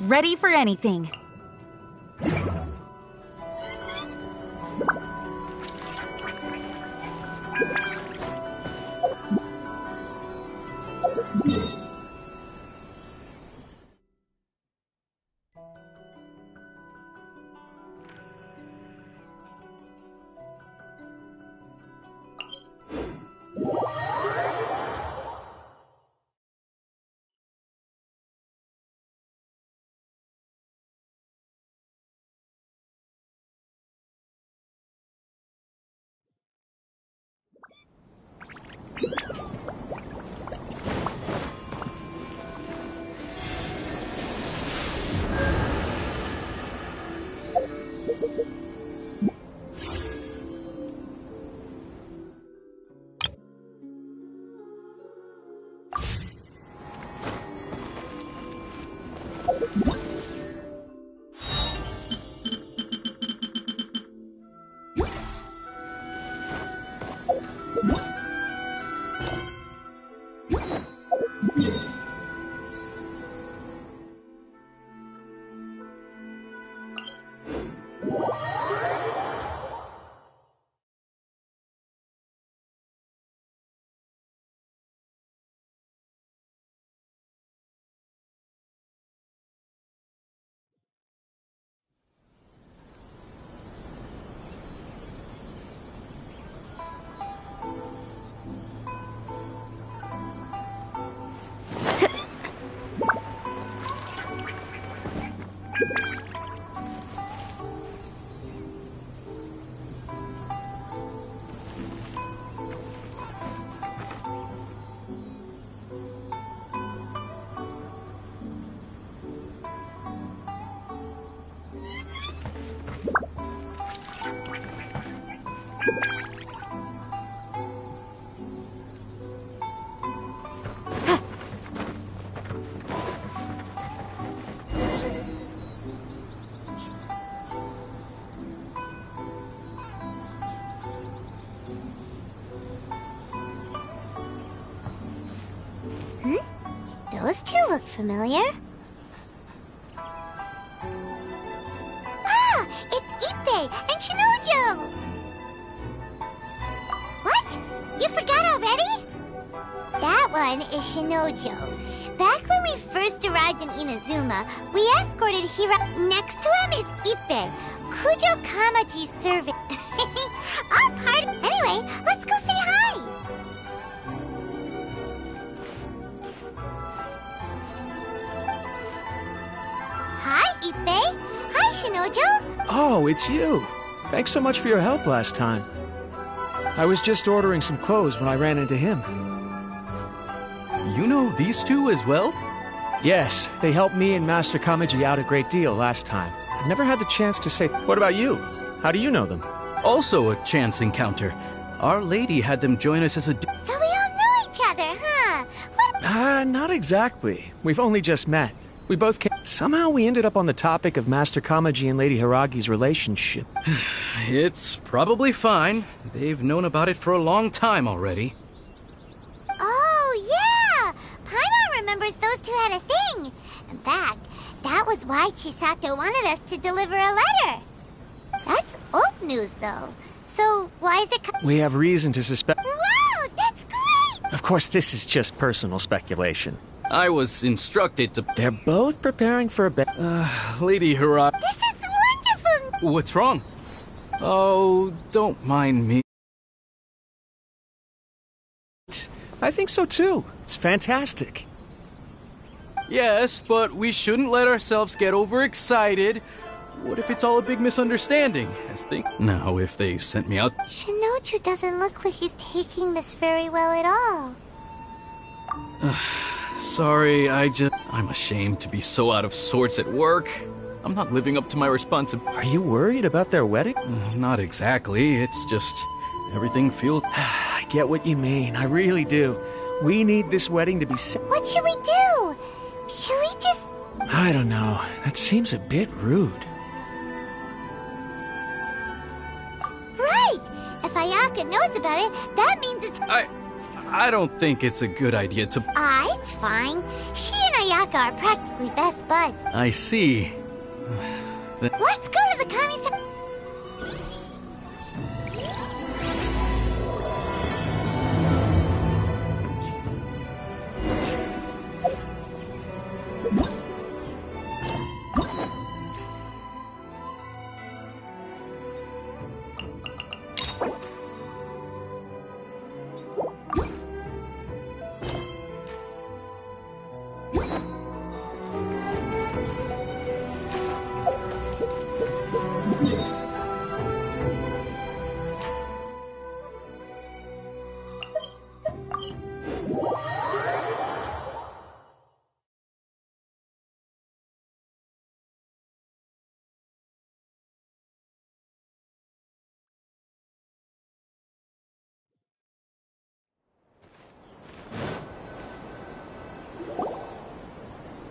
Ready for anything. Those two look familiar. Ah! It's Ippei and Shinojo! What? You forgot already? That one is Shinojo. Back when we first arrived in Inazuma, we escorted Hira. Next to him is Ippei, Kujo Kamaji's servant. All part. Anyway, let's go say hi. Hi, Ippei. Hi, Shinojo. Oh, it's you. Thanks so much for your help last time. I was just ordering some clothes when I ran into him. You know these two as well? Yes, they helped me and Master Kamaji out a great deal last time. I've never had the chance to say... What about you? How do you know them? Also a chance encounter. Our Lady had them join us as a... So we all know each other, huh? What? Not exactly. We've only just met. We both came... Somehow we ended up on the topic of Master Kamaji and Lady Hiragi's relationship. It's probably fine. They've known about it for a long time already. Oh, yeah! Paimon remembers those two had a thing. In fact, that was why Chisato wanted us to deliver a letter. That's old news, though. So, why is it... We have reason to suspect... Wow, that's great! Of course, this is just personal speculation. I was instructed to... They're both preparing for a bed. Lady Hiragi... This is wonderful! What's wrong? Oh, don't mind me. I think so too. It's fantastic. Yes, but we shouldn't let ourselves get overexcited. What if it's all a big misunderstanding? Now, if they sent me out... Shinoju doesn't look like he's taking this very well at all. Sorry, I'm ashamed to be so out of sorts at work. I'm not living up to my responsibility. Are you worried about their wedding? Not exactly. It's just... everything feels... I get what you mean. I really do. We need this wedding to be... What should we do? Should we just... I don't know. That seems a bit rude. Right! If Ayaka knows about it, that means it's... I don't think it's a good idea to... It's fine. She and Ayaka are practically best buds. I see. Let's go to the Kami-sama.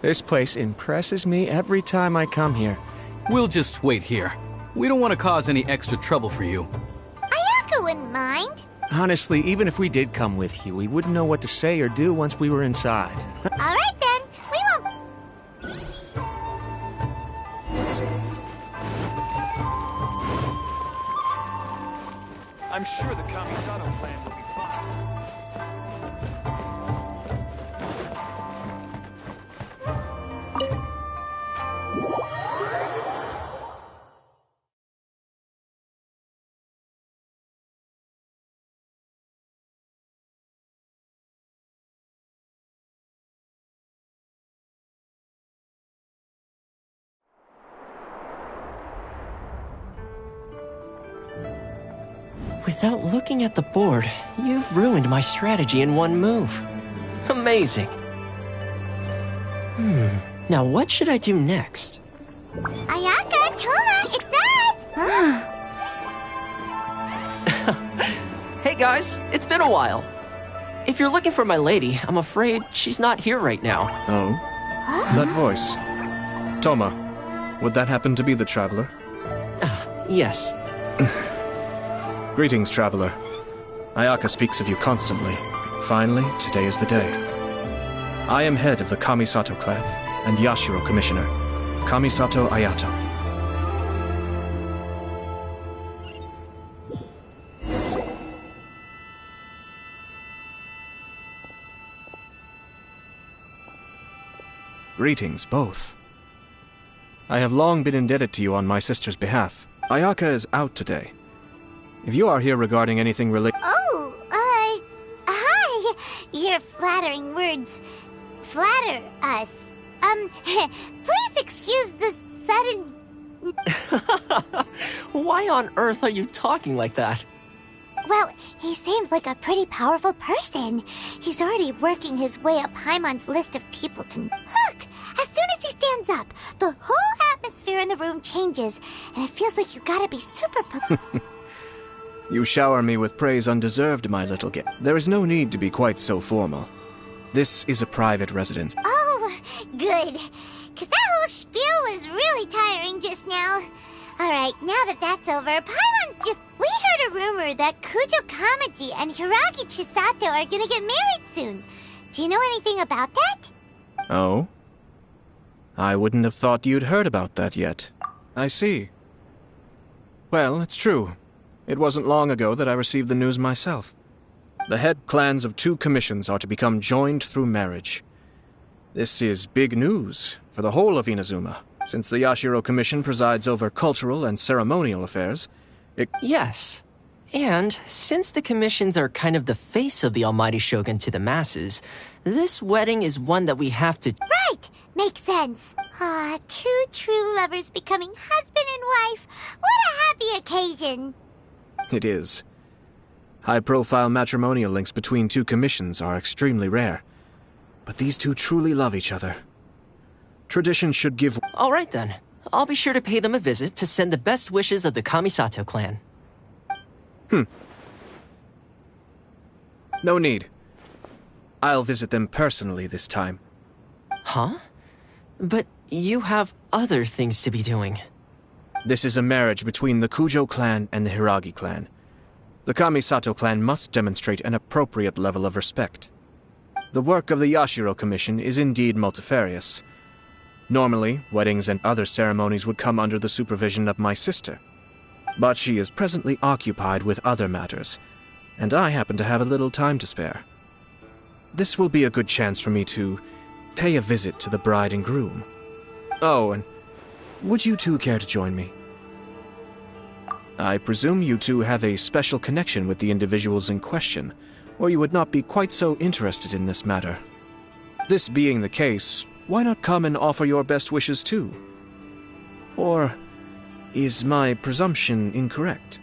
This place impresses me every time I come here. We'll just wait here. We don't want to cause any extra trouble for you. Ayaka wouldn't mind. Honestly, even if we did come with you, we wouldn't know what to say or do once we were inside. All right then, we won't. I'm sure the Kami-Sato plan will be fine. Without looking at the board, you've ruined my strategy in one move. Amazing. Now what should I do next? Ayaka, Toma, it's us! Hey guys, it's been a while. If you're looking for my lady, I'm afraid she's not here right now. Oh? That voice. Toma, would that happen to be the traveler? Yes. Greetings, traveler. Ayaka speaks of you constantly. Finally, today is the day. I am head of the Kami-Sato clan and Yashiro commissioner, Kami-Sato Ayato. Greetings, both. I have long been indebted to you on my sister's behalf. Ayaka is out today. If you are here regarding anything related... Oh, hi. Your flattering words flatter us. Please excuse the sudden... Why on earth are you talking like that? Well, he seems like a pretty powerful person. He's already working his way up Paimon's list of people to... Look! As soon as he stands up, the whole atmosphere in the room changes, and it feels like you gotta be super... You shower me with praise undeserved, my little guest. There is no need to be quite so formal. This is a private residence. Oh, good. Because that whole spiel was really tiring just now. Alright, now that that's over, Paimon's just... We heard a rumor that Kujo Kamaji and Hiragi Chisato are gonna get married soon. Do you know anything about that? Oh? I wouldn't have thought you'd heard about that yet. I see. Well, it's true. It wasn't long ago that I received the news myself. The head clans of 2 commissions are to become joined through marriage. This is big news for the whole of Inazuma. Since the Yashiro Commission presides over cultural and ceremonial affairs, Yes. And since the commissions are kind of the face of the Almighty Shogun to the masses, this wedding is one that we have to... Right! Makes sense. Ah, 2 true lovers becoming husband and wife. What a happy occasion. It is. High-profile matrimonial links between 2 commissions are extremely rare. But these 2 truly love each other. Tradition should give... All right then. I'll be sure to pay them a visit to send the best wishes of the Kami-Sato clan. No need. I'll visit them personally this time. Huh? But you have other things to be doing. This is a marriage between the Kujo clan and the Hiragi clan. The Kami-Sato clan must demonstrate an appropriate level of respect. The work of the Yashiro Commission is indeed multifarious. Normally, weddings and other ceremonies would come under the supervision of my sister. But she is presently occupied with other matters, and I happen to have a little time to spare. This will be a good chance for me to pay a visit to the bride and groom. Oh, and would you two care to join me? I presume you two have a special connection with the individuals in question, or you would not be quite so interested in this matter. This being the case, why not come and offer your best wishes too? Or is my presumption incorrect?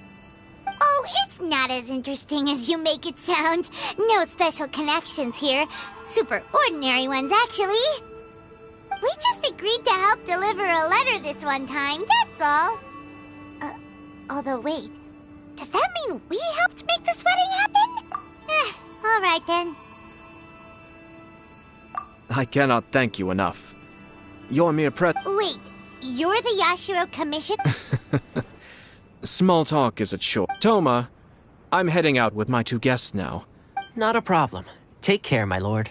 Oh, it's not as interesting as you make it sound. No special connections here. Super ordinary ones, actually. We just agreed to help deliver a letter this one time, that's all. Although wait, does that mean we helped make this wedding happen? All right then. I cannot thank you enough. Your mere Wait, you're the Yashiro Commission? Small talk is a chore. Toma, I'm heading out with my two guests now. Not a problem. Take care, my lord.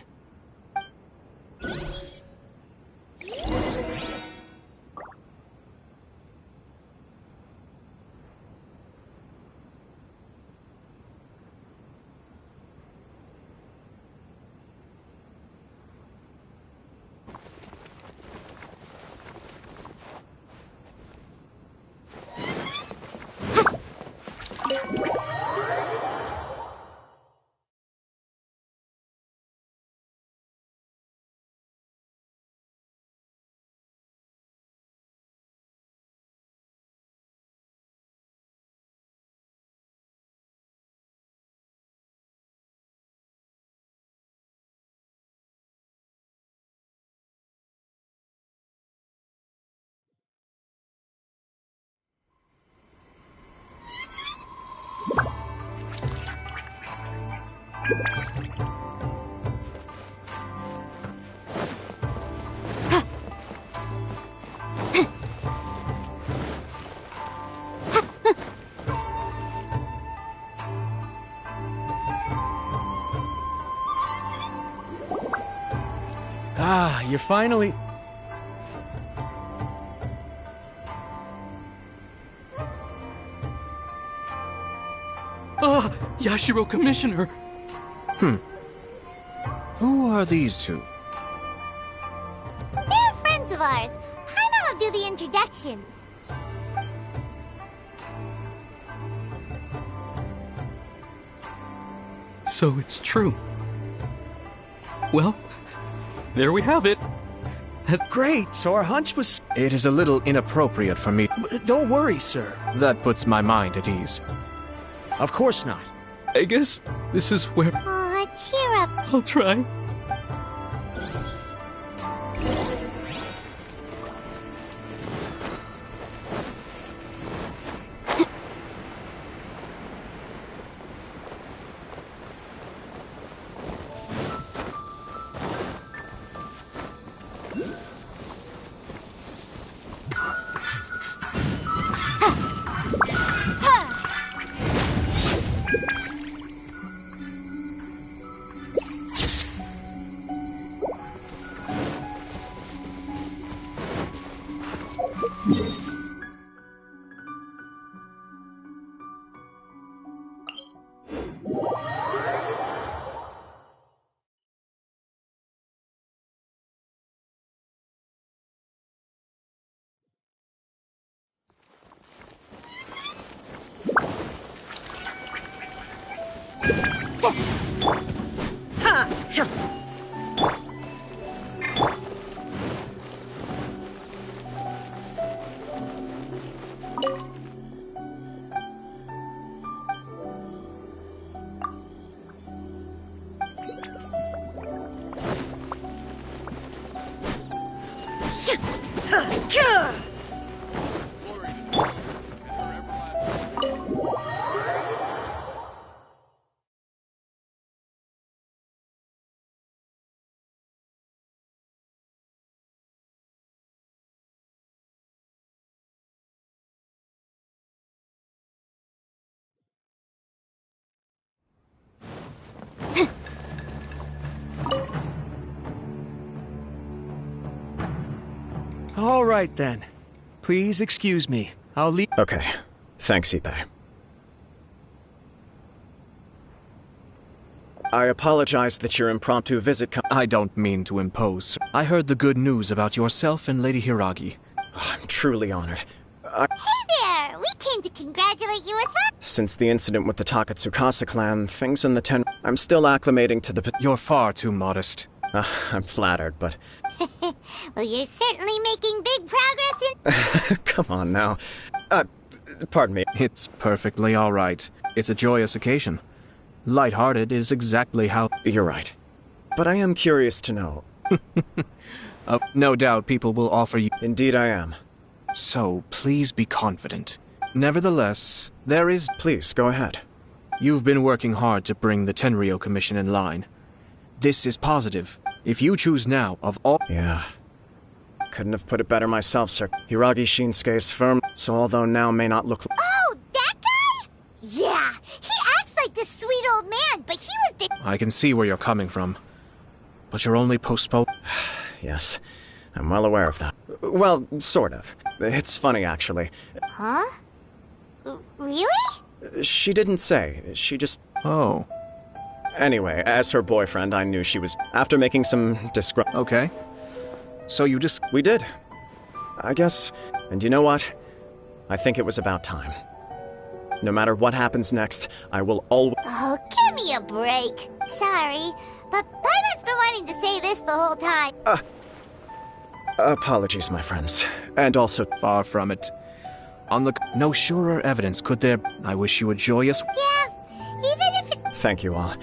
Ah, you're finally... Ah, Yashiro Commissioner! Who are these two? They're friends of ours. Paimon will do the introductions. So it's true. Well, there we have it. Great, so our hunch was... It is a little inappropriate for me. Don't worry, sir. That puts my mind at ease. Of course not. I guess this is where Aw, cheer up. I'll try. All right, then. Please excuse me. I'll leave. Okay. Thanks, Ippei. I apologize that your impromptu visit I don't mean to impose, sir. I heard the good news about yourself and Lady Hiragi. I'm truly honored. Hey there! We came to congratulate you as well! Since the incident with the Takatsukasa clan, things in the I'm still acclimating to the You're far too modest. I'm flattered, but... Well, you're certainly making big progress in... Come on now. Pardon me. It's perfectly all right. It's a joyous occasion. Lighthearted is exactly how... You're right. But I am curious to know. No doubt people will offer you... Indeed I am. So, please be confident. Nevertheless, there is... Please, go ahead. You've been working hard to bring the Tenryou Commission in line. This is positive. If you choose now, of all... Yeah. Couldn't have put it better myself, sir. Hiragi Shinsuke's firm, so although now may not look... Oh, that guy? Yeah, he acts like this sweet old man, but he was the... I can see where you're coming from. But you're only Yes, I'm well aware of that. Well, sort of. It's funny, actually. Huh? Really? She didn't say. She just... Oh. Anyway, as her boyfriend, I knew she was... After making some Okay. So you just... We did. I guess. And you know what? I think it was about time. No matter what happens next, I will always... Oh, give me a break. Sorry, but Paimon's been wanting to say this the whole time. Apologies, my friends. And also... Far from it. No surer evidence could there... I wish you a joyous... Yeah, even if it's... Thank you all.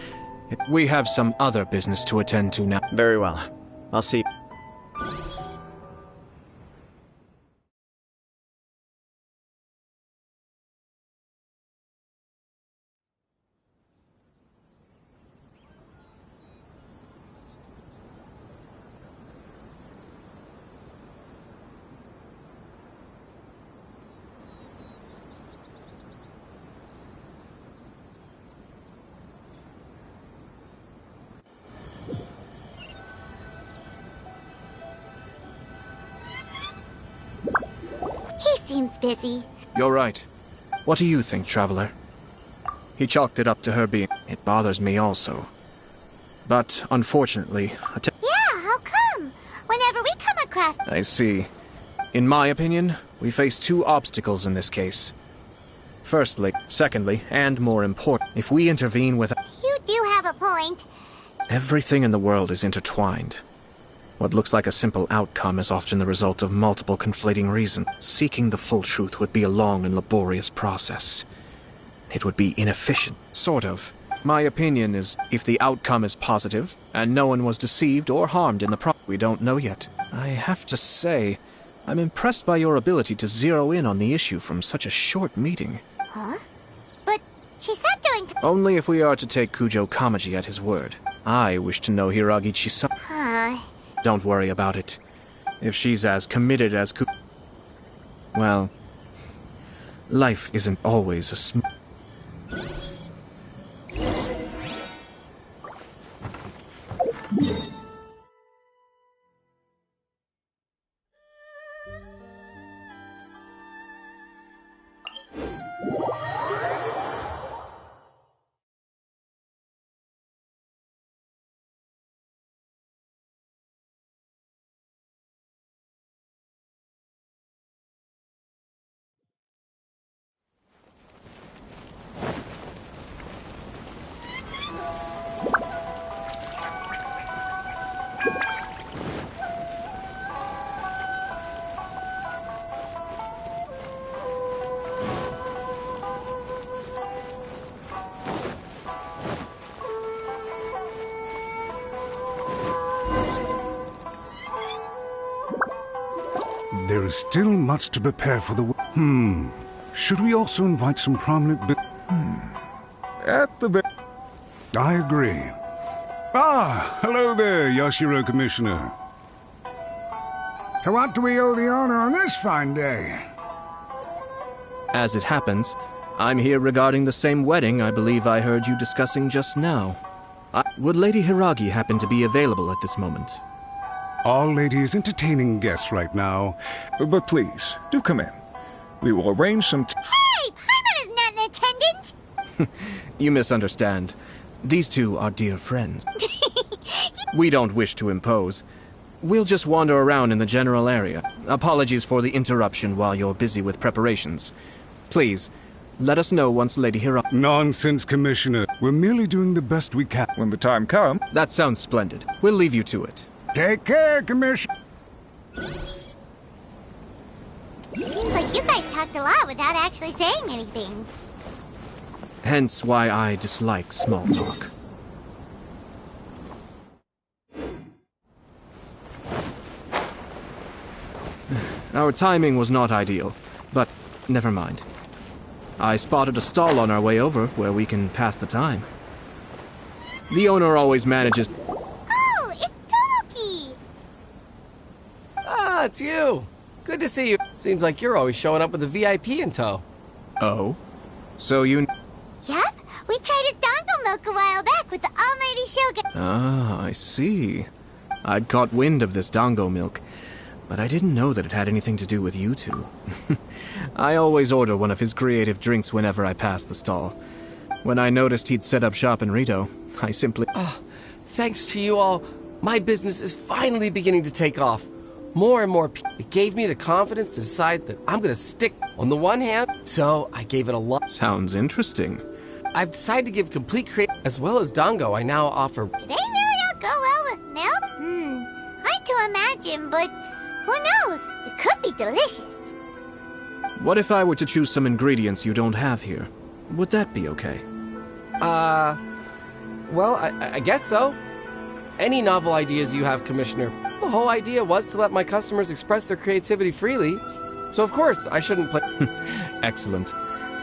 We have some other business to attend to now. Very well. I'll see... He seems busy. You're right. What do you think, Traveler? He chalked it up to her being... It bothers me also. But, unfortunately... Yeah, how come? Whenever we come across... I see. In my opinion, we face two obstacles in this case. Firstly, secondly, and more important, if we intervene with... You do have a point. Everything in the world is intertwined. What looks like a simple outcome is often the result of multiple conflating reasons. Seeking the full truth would be a long and laborious process. It would be inefficient, sort of. My opinion is, if the outcome is positive, and no one was deceived or harmed in the we don't know yet. I have to say, I'm impressed by your ability to zero in on the issue from such a short meeting. Huh? But she's not doing... Only if we are to take Kujo Kamaji at his word. I wish to know Hiragi Chisa... Huh... Don't worry about it. If she's as committed as well, life isn't always a There is still much to prepare for the... Should we also invite some prominent At the I agree. Ah, hello there, Yashiro Commissioner. To what do we owe the honor on this fine day? As it happens, I'm here regarding the same wedding I believe I heard you discussing just now. Would Lady Hiragi happen to be available at this moment? Our lady is entertaining guests right now. But please, do come in. We will arrange some Hey, Paimon is not an attendant! You misunderstand. These two are dear friends. We don't wish to impose. We'll just wander around in the general area. Apologies for the interruption while you're busy with preparations. Please, let us know once Lady Hiragi... Nonsense, Commissioner. We're merely doing the best we can. when the time comes. That sounds splendid. We'll leave you to it. Take care, Commissioner. Seems like you guys talked a lot without actually saying anything. Hence why I dislike small talk. Our timing was not ideal, but never mind. I spotted a stall on our way over where we can pass the time. The owner always manages... Oh, it's Tomoki! Ah, it's you. Good to see you. Seems like you're always showing up with a VIP in tow. Oh? So you... Yup, we tried his dongo milk a while back with the almighty Shogun. Ah, I see. I'd caught wind of this dango milk, but I didn't know that it had anything to do with you two. I always order one of his creative drinks whenever I pass the stall. When I noticed he'd set up shop in Rito, I simply... Thanks to you all, my business is finally beginning to take off. More and more people. It gave me the confidence to decide that I'm gonna stick on the one hand, so I gave it a lot. Sounds interesting. I've decided to give complete as well as dango. I now offer... Do they really all go well with milk? Hard to imagine, but who knows? It could be delicious. What if I were to choose some ingredients you don't have here? Would that be okay? Well, I guess so. Any novel ideas you have, Commissioner? The whole idea was to let my customers express their creativity freely. So of course, I shouldn't play... Excellent.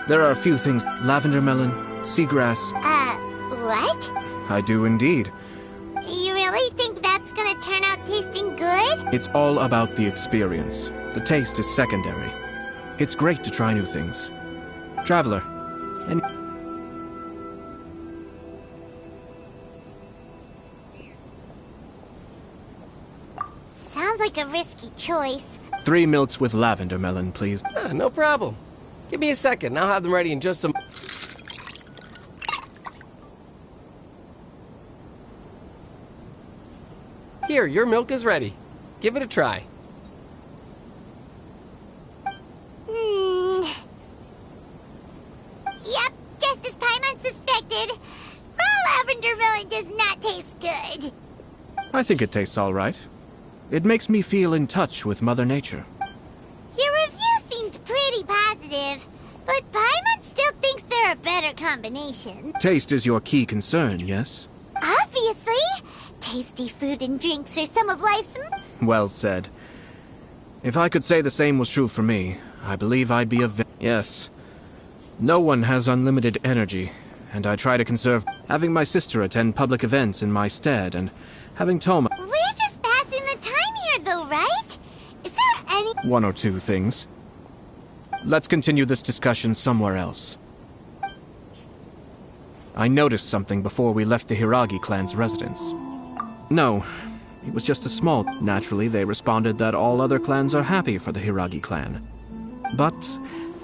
There are a few things. Lavender melon, seagrass. What? I do indeed. You really think that's gonna turn out tasting good? It's all about the experience. The taste is secondary. It's great to try new things. Traveler, and... Sounds like a risky choice. 3 milks with lavender melon, please. No problem. Give me a second, I'll have them ready in just a... Here, your milk is ready. Give it a try. Yep, just as Paimon suspected. Raw lavender melon does not taste good. I think it tastes all right. It makes me feel in touch with Mother Nature. Your review seemed pretty positive, but Paimon still thinks they're a better combination. Taste is your key concern, yes? Obviously. Tasty food and drinks are some of life's... Well said. If I could say the same was true for me, I believe I'd be a... Yes. No one has unlimited energy, and I try to conserve... Having my sister attend public events in my stead, and having Toma... We're just passing the time here, though, right? Is there any... 1 or 2 things. Let's continue this discussion somewhere else. I noticed something before we left the Hiragi clan's residence. No, it was just a small... Naturally, they responded that all other clans are happy for the Hiragi clan. But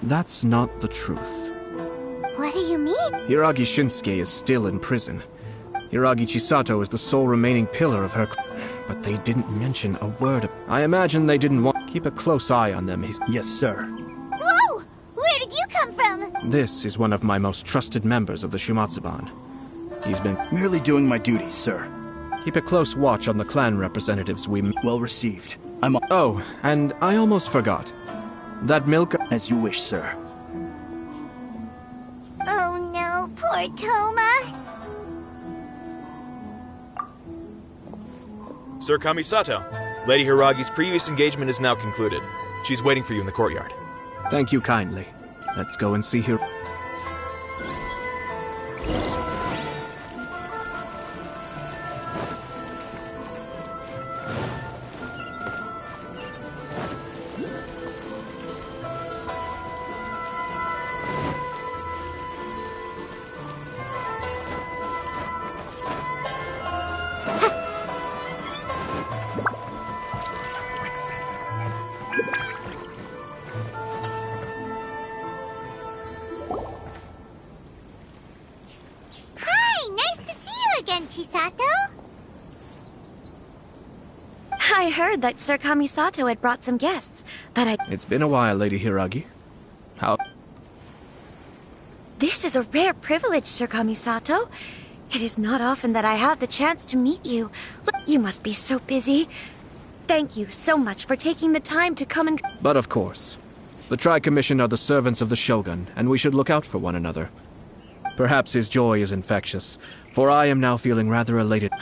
that's not the truth. What do you mean? Hiragi Shinsuke is still in prison. Hiragi Chisato is the sole remaining pillar of her but they didn't mention a word. I imagine they didn't want... Keep a close eye on them. Yes, sir. Whoa! Where did you come from? This is one of my most trusted members of the Shumatsuban. He's been... Merely doing my duties, sir. Keep a close watch on the clan representatives we... Well received. Oh, and I almost forgot. That milk... As you wish, sir. Oh no, poor Toma. Sir Kamisato, Lady Hiragi's previous engagement is now concluded. She's waiting for you in the courtyard. Thank you kindly. Let's go and see her. I heard that Sir Kamisato had brought some guests, but It's been a while, Lady Hiragi. How? This is a rare privilege, Sir Kamisato. It is not often that I have the chance to meet you. You must be so busy. Thank you so much for taking the time to come and... But of course. The Tri-Commission are the servants of the Shogun, and we should look out for one another. Perhaps his joy is infectious, for I am now feeling rather elated.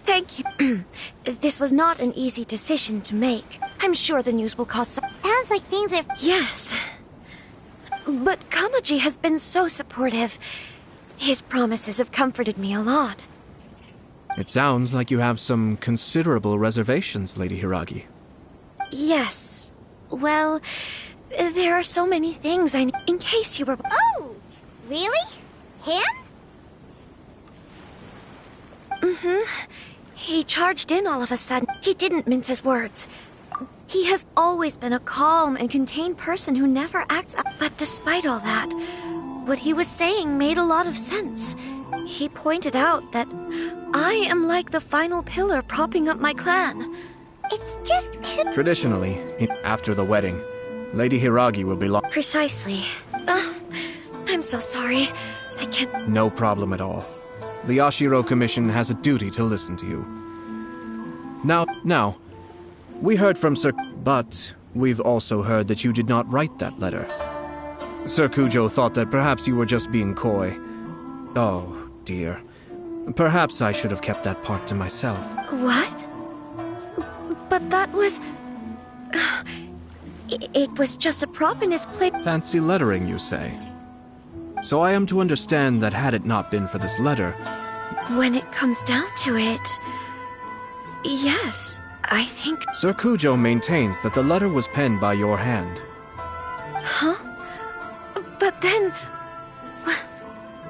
Thank you. This was not an easy decision to make. I'm sure the news will cause some... Sounds like things are... Yes. But Kamaji has been so supportive. His promises have comforted me a lot. It sounds like you have some considerable reservations, Lady Hiragi. Yes. Well, there are so many things I... In case you were... Oh! Really? Him? Mm-hmm. He charged in all of a sudden. He didn't mince his words. He has always been a calm and contained person who never acts up. But despite all that, what he was saying made a lot of sense. He pointed out that I am like the final pillar propping up my clan. It's just too... Traditionally, after the wedding, Lady Hiragi will belong... Precisely. I'm so sorry. I can't... No problem at all. The Yashiro Commission has a duty to listen to you. Now, we heard from Sir... But we've also heard that you did not write that letter. Sir Kujo thought that perhaps you were just being coy. Oh, dear. Perhaps I should have kept that part to myself. What? But that was... It was just a prop in his plate. Fancy lettering, you say? So I am to understand that had it not been for this letter... When it comes down to it... Yes, I think... Sir Kujo maintains that the letter was penned by your hand. Huh? But then...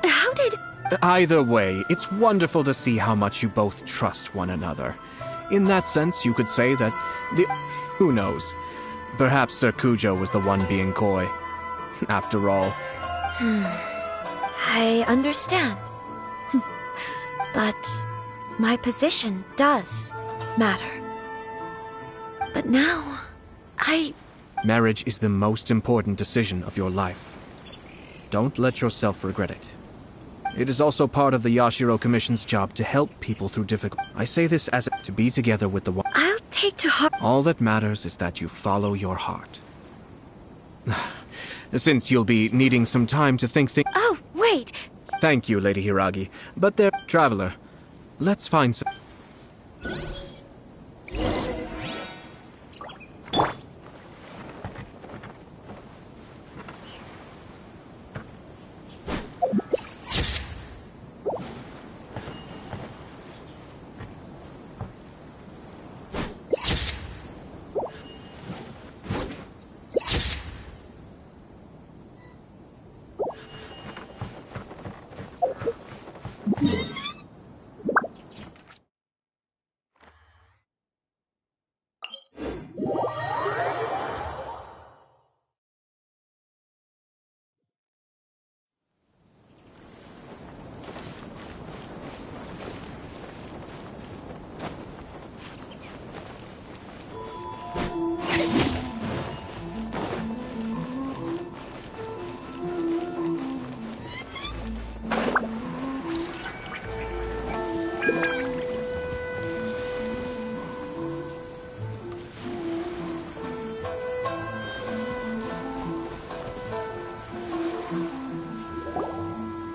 How did... Either way, it's wonderful to see how much you both trust one another. In that sense, you could say that the... Who knows? Perhaps Sir Kujo was the one being coy. After all... I understand. But my position does matter. But now, Marriage is the most important decision of your life. Don't let yourself regret it. It is also part of the Yashiro Commission's job to help people through difficult... I say this as to be together with the one... I'll take to heart... All that matters is that you follow your heart. Since you'll be needing some time to think... Oh, wait! Thank you, Lady Hiragi. But there... Traveler, let's find some...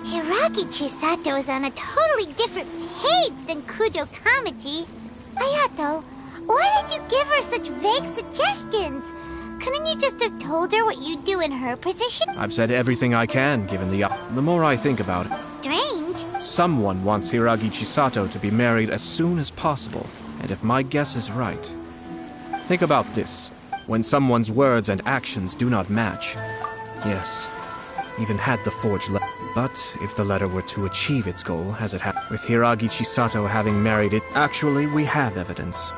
Hiragi Chisato is on a totally different page than Kujo Kamaji. Hayato, why did you give her such vague suggestions? Couldn't you just have told her what you'd do in her position? I've said everything I can, given the... The more I think about it... Strange. Someone wants Hiragi Chisato to be married as soon as possible. And if my guess is right... Think about this. When someone's words and actions do not match... Yes, even had the forged letter. But if the letter were to achieve its goal, as it had, with Hiragi Chisato having married it, actually we have evidence.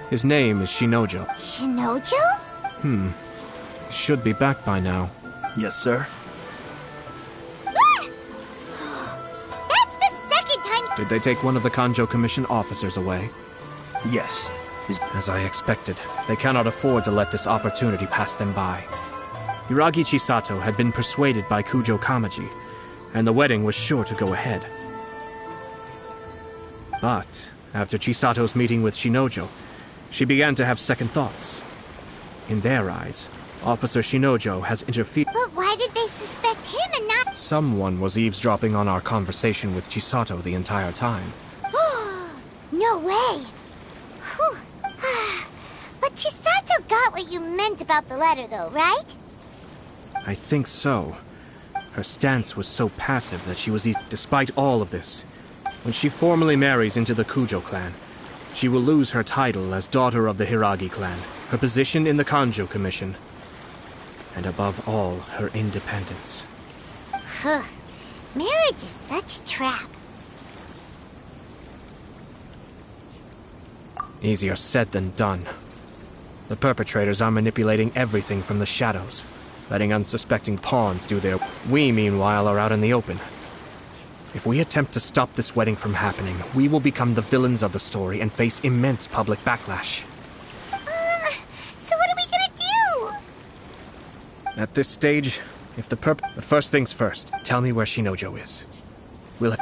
His name is Shinojo. Shinojo? He should be back by now. Yes, sir. Ah! That's the second time... Did they take one of the Kanjo Commission officers away? Yes. As I expected, they cannot afford to let this opportunity pass them by. Hiragi Chisato had been persuaded by Kujo Kamaji, and the wedding was sure to go ahead. But after Chisato's meeting with Shinojo, she began to have second thoughts. In their eyes, Officer Shinojo has interfered. But why did they suspect him and not... Someone was eavesdropping on our conversation with Chisato the entire time. No way! Whew. But Chisato got what you meant about the letter, though, right? I think so. Her stance was so passive that she was despite all of this. When she formally marries into the Kujo clan, she will lose her title as daughter of the Hiragi clan, her position in the Kanjo Commission, and above all, her independence. Marriage is such a trap. Easier said than done. The perpetrators are manipulating everything from the shadows, letting unsuspecting pawns do their... We, meanwhile, are out in the open. If we attempt to stop this wedding from happening, we will become the villains of the story and face immense public backlash. So what are we gonna do? At this stage, if the But first things first, tell me where Shinojo is. We'll...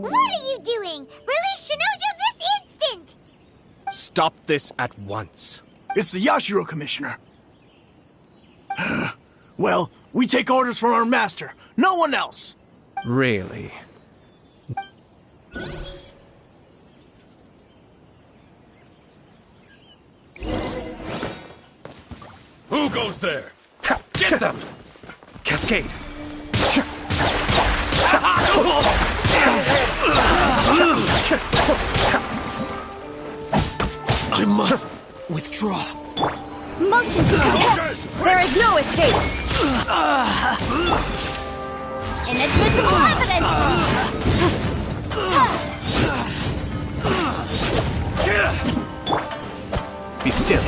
What are you doing? Release Shinojo this instant! Stop this at once. It's the Yashiro Commissioner. Well, we take orders from our master. No one else. Really? Who goes there? Get them! Cascade! I must withdraw. Motion to compel! There is no escape! Inadmissible evidence! Be still.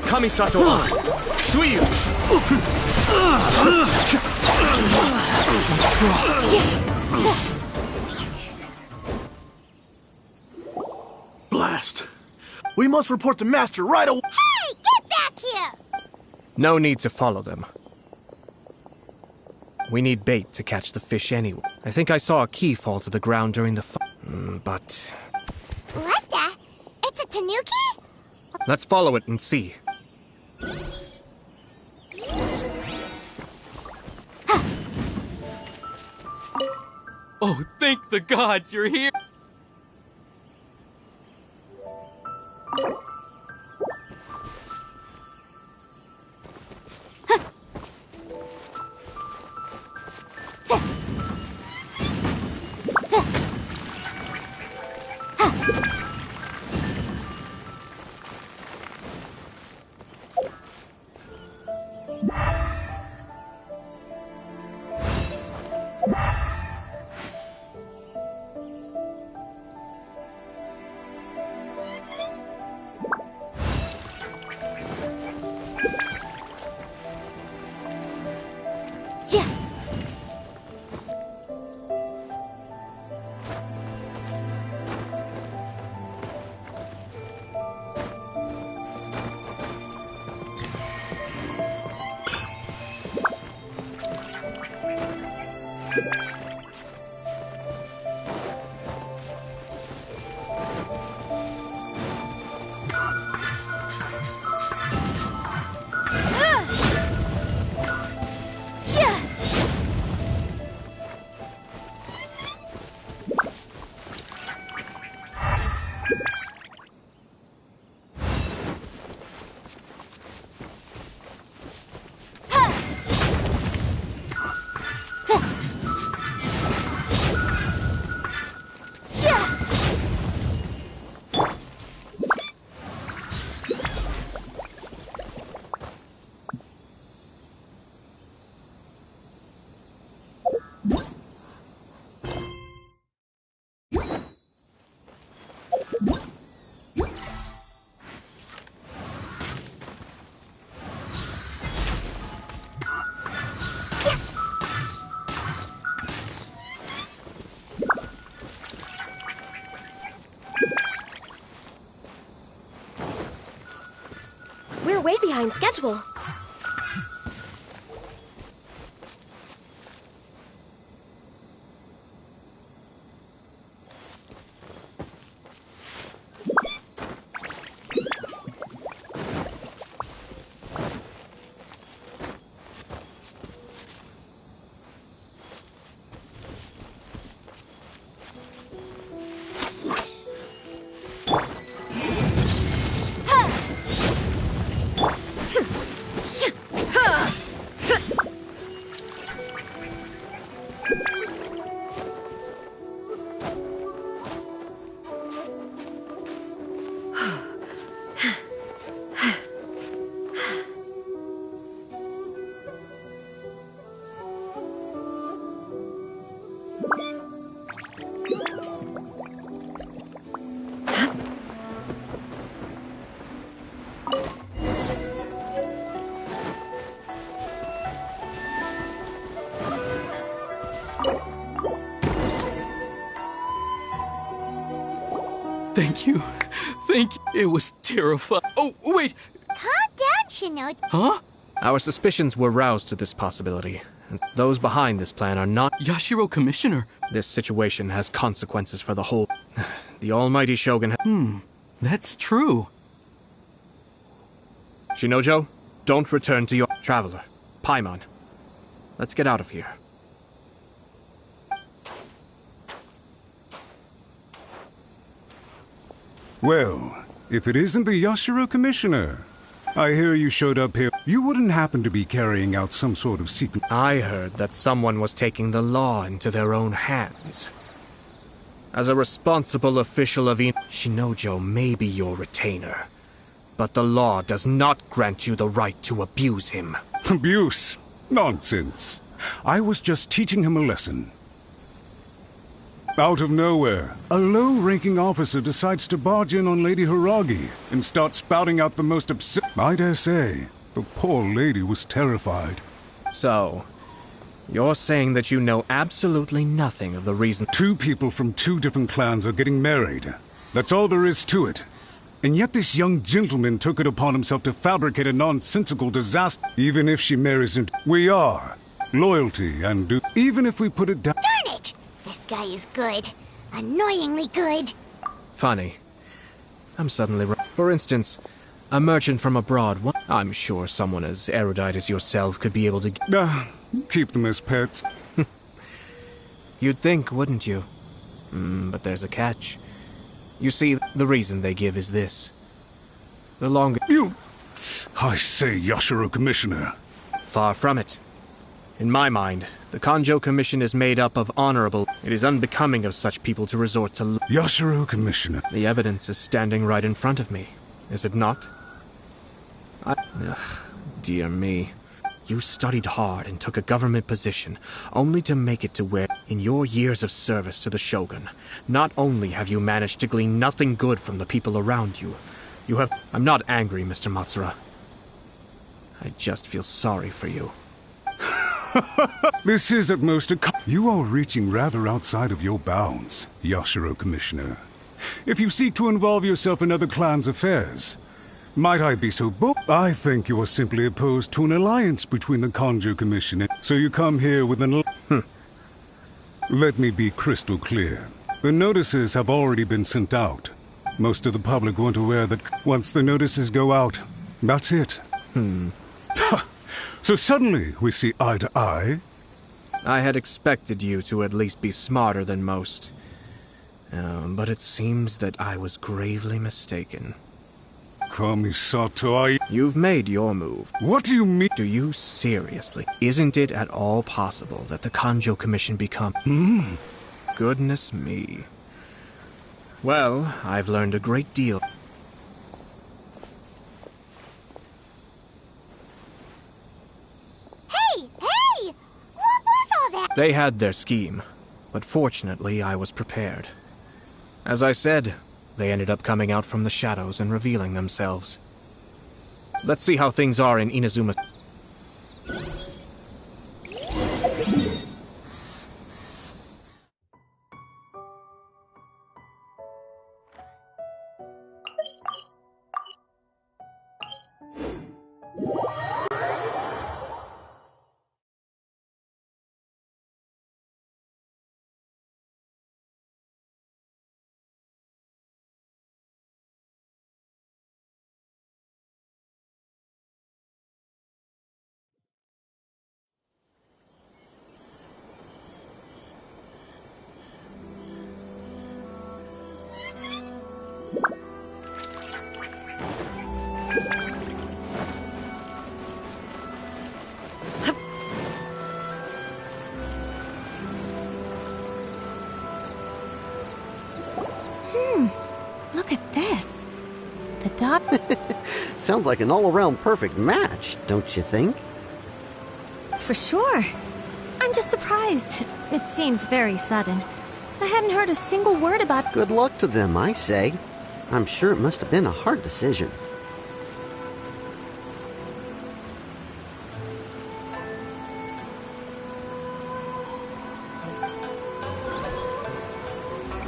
Kamisato on! Suiyu! Blast. We must report the master right away. Hey, get back here! No need to follow them. We need bait to catch the fish anyway. I think I saw a key fall to the ground during the but... What the? It's a tanuki? Let's follow it and see. Oh, thank the gods you're here! We're way behind schedule. Thank you. Thank you. It was terrifying. Oh, wait! Calm down, Shinojo. Huh? Our suspicions were roused to this possibility, and those behind this plan are not... Yashiro Commissioner. This situation has consequences for the whole... The almighty Shogun... That's true. Shinojo, don't return to your... Traveler, Paimon, let's get out of here. Well, if it isn't the Yashiro Commissioner, I hear you showed up here. You wouldn't happen to be carrying out some sort of secret... I heard that someone was taking the law into their own hands. As a responsible official of Shinojo may be your retainer, but the law does not grant you the right to abuse him. Abuse? Nonsense. I was just teaching him a lesson. Out of nowhere, a low-ranking officer decides to barge in on Lady Hiragi and start spouting out the most I dare say, the poor lady was terrified. So, you're saying that you know absolutely nothing of the reason... Two people from two different clans are getting married. That's all there is to it. And yet this young gentleman took it upon himself to fabricate a nonsensical disaster. Even if she marries him, we are. Loyalty and do... Even if we put it down... Darn it! This guy is good. Annoyingly good. Funny. I'm suddenly... For instance, a merchant from abroad... I'm sure someone as erudite as yourself could be able to... Keep them as pets. You'd think, wouldn't you? But there's a catch. You see, the reason they give is this. The longer... You... I say, Yashiro Commissioner. Far from it. In my mind, the Kanjo Commission is made up of honorable... It is unbecoming of such people to resort to... Yashiro Commissioner. The evidence is standing right in front of me, is it not? Ugh, dear me. You studied hard and took a government position, only to make it to where, in your years of service to the Shogun, not only have you managed to glean nothing good from the people around you, you have... I'm not angry, Mr. Matsura. I just feel sorry for you. This is at most a... You are reaching rather outside of your bounds, Yashiro Commissioner. If you seek to involve yourself in other clans' affairs, might I be so bold? I think you are simply opposed to an alliance between the Kanjo Commission and... So you come here with an... Let me be crystal clear. The notices have already been sent out. Most of the public weren't aware that once the notices go out, that's it. So suddenly we see eye to eye? I had expected you to at least be smarter than most. But it seems that I was gravely mistaken. Kamisato, You've made your move. What do you mean? Do you seriously? Isn't it at all possible that the Kanjo Commission become... Goodness me. Well, I've learned a great deal. Hey! What was all that? They had their scheme, but fortunately I was prepared. As I said, they ended up coming out from the shadows and revealing themselves. Let's see how things are in Inazuma. Look at this. The dot... Sounds like an all-around perfect match, don't you think? For sure. I'm just surprised. It seems very sudden. I hadn't heard a single word about... Good luck to them, I say. I'm sure it must have been a hard decision.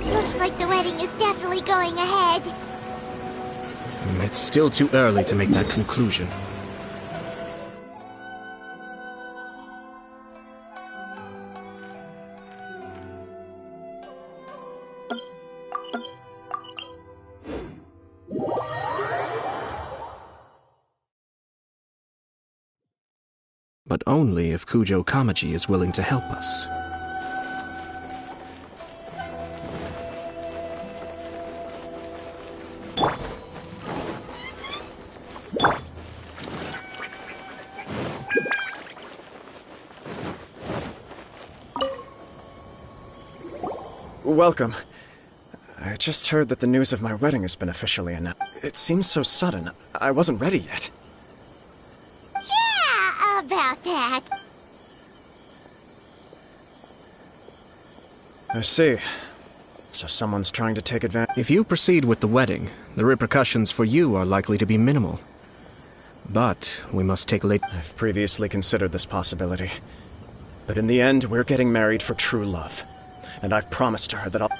Looks like the wedding is definitely going ahead. It's still too early to make that conclusion. But only if Kujo Kamaji is willing to help us. Welcome. I just heard that the news of my wedding has been officially announced. It seems so sudden. I wasn't ready yet. Yeah, about that. I see. So someone's trying to take advantage. If you proceed with the wedding, the repercussions for you are likely to be minimal. But we must take late... I've previously considered this possibility. But in the end, we're getting married for true love. And I've promised her that I'll...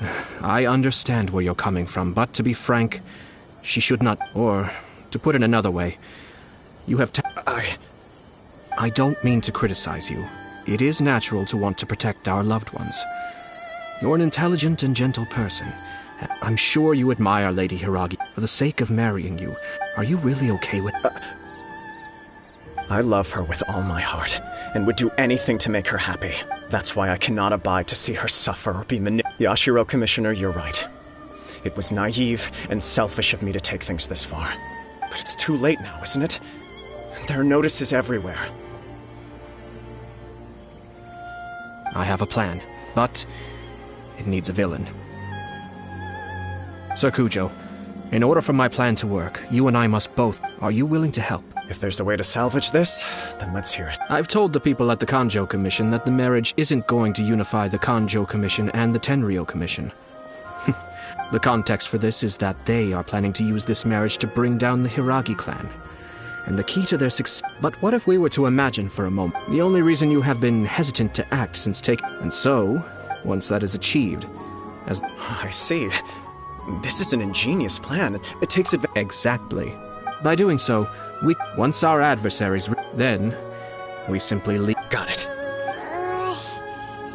I understand where you're coming from, but to be frank, she should not... Or, to put it another way, you have... I don't mean to criticize you. It is natural to want to protect our loved ones. You're an intelligent and gentle person. I'm sure you admire Lady Hiragi. For the sake of marrying you, are you really okay with... I love her with all my heart, and would do anything to make her happy. That's why I cannot abide to see her suffer or be Yashiro, Commissioner, you're right. It was naive and selfish of me to take things this far. But it's too late now, isn't it? There are notices everywhere. I have a plan, but it needs a villain. Sir Kujo, in order for my plan to work, you and I must both... Are you willing to help? If there's a way to salvage this, then let's hear it. I've told the people at the Kanjo Commission that the marriage isn't going to unify the Kanjo Commission and the Tenryo Commission. The context for this is that they are planning to use this marriage to bring down the Hiragi clan. And the key to their success... But what if we were to imagine for a moment the only reason you have been hesitant to act since taking... And so, once that is achieved, as... I see. This is an ingenious plan. It takes advantage... Exactly. By doing so, once our adversaries... Then, we simply leave... Got it.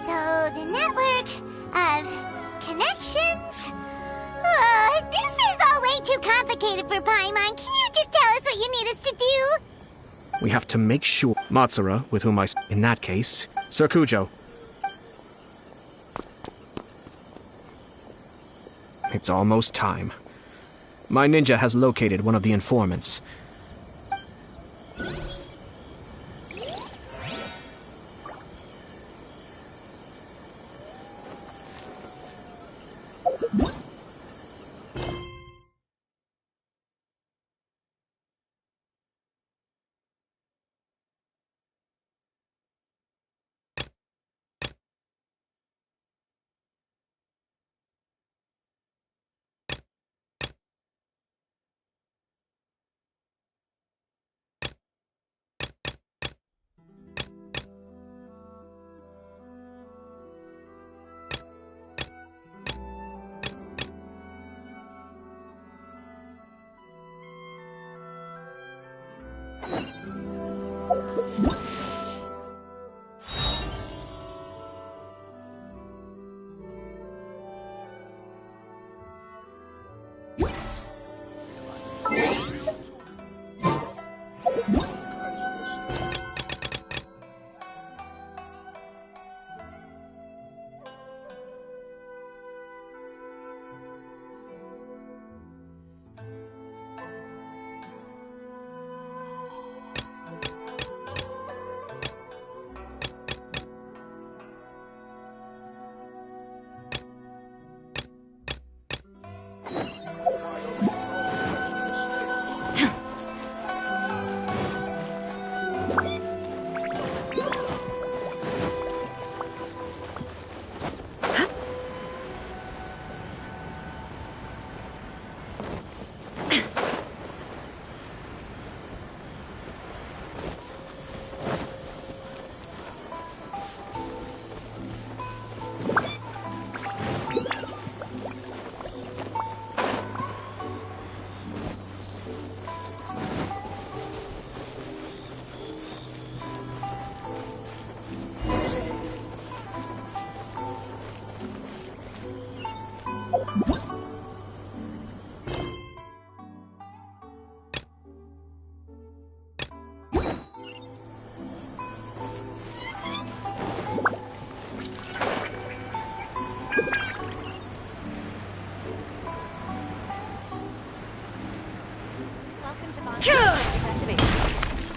So, the network of connections? This is all way too complicated for Paimon. Can you just tell us what you need us to do? We have to make sure... Matsura, with whom in that case... Sir Kujo. It's almost time. My ninja has located one of the informants.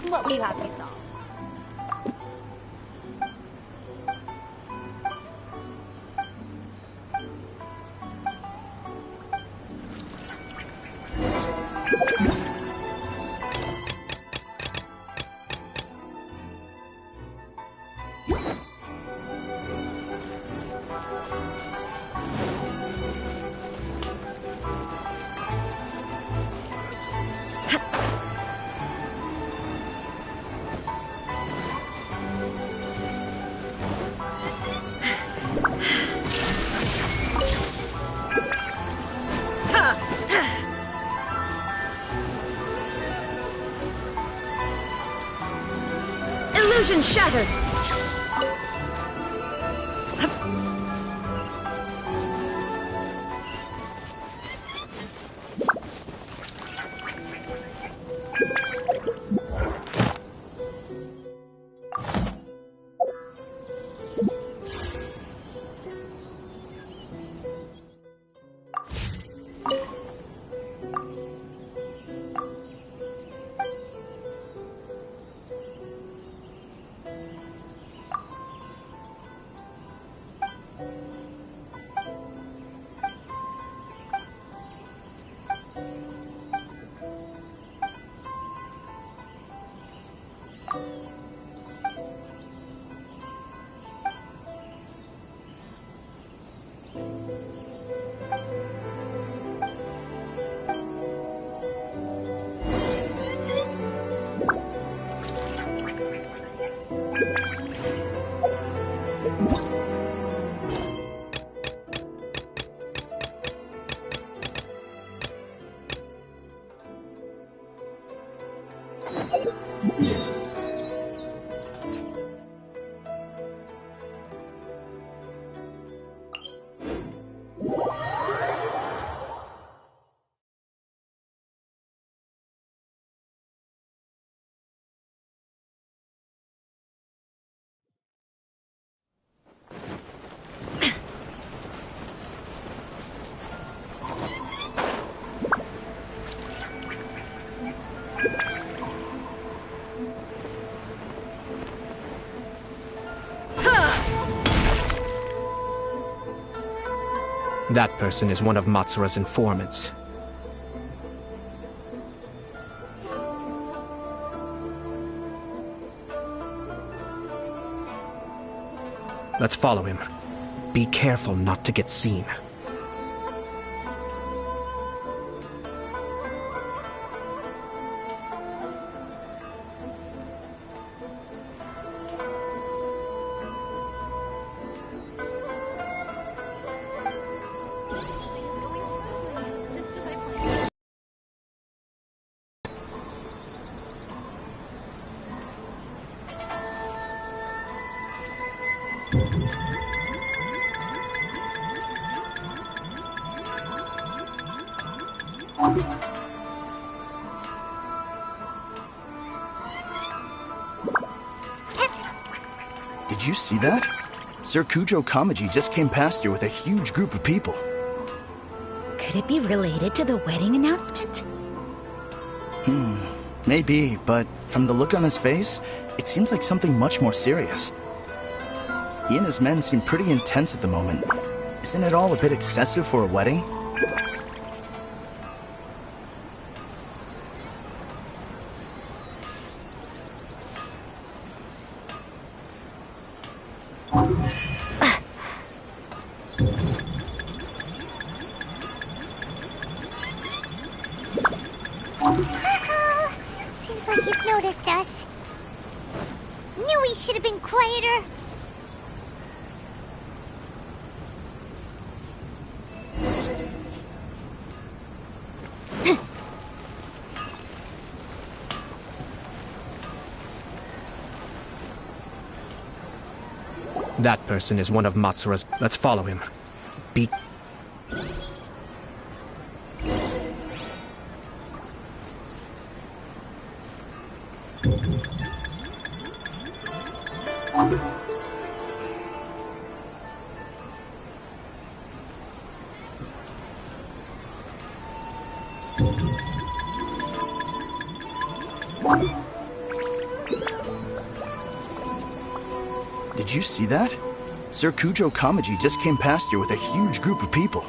What will you have me solve? Illusion shattered! That person is one of Matsura's informants. Let's follow him. Be careful not to get seen. Did you see that? Sir Kujo Kamaji just came past here with a huge group of people. Could it be related to the wedding announcement? Maybe, but from the look on his face, it seems like something much more serious. He and his men seem pretty intense at the moment. Isn't it all a bit excessive for a wedding? Seems like he's noticed us. Knew he should have been quieter. That person is one of Matsura's. Let's follow him. Be... Did you see that? Sir Kujo Kamaji just came past here with a huge group of people.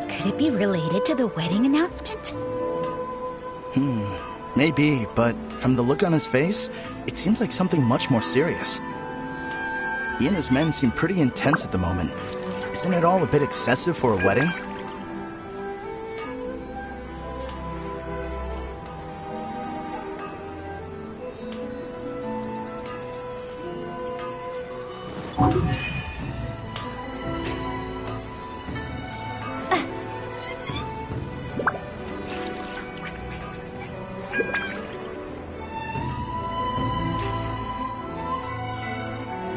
Could it be related to the wedding announcement? Maybe, but from the look on his face, it seems like something much more serious. He and his men seem pretty intense at the moment. Isn't it all a bit excessive for a wedding?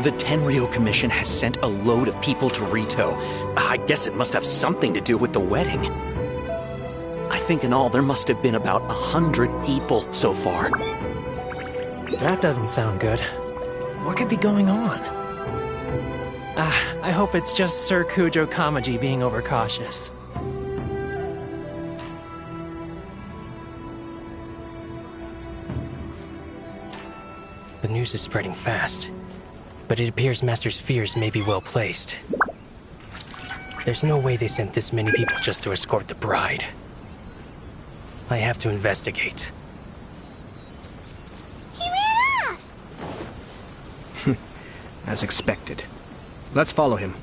The Tenryo Commission has sent a load of people to Rito. I guess it must have something to do with the wedding. I think in all there must have been about 100 people so far. That doesn't sound good. What could be going on? I hope it's just Sir Kujo Kamaji being overcautious. The news is spreading fast, but it appears Master's fears may be well placed. There's no way they sent this many people just to escort the bride. I have to investigate. He ran off! As expected. Let's follow him.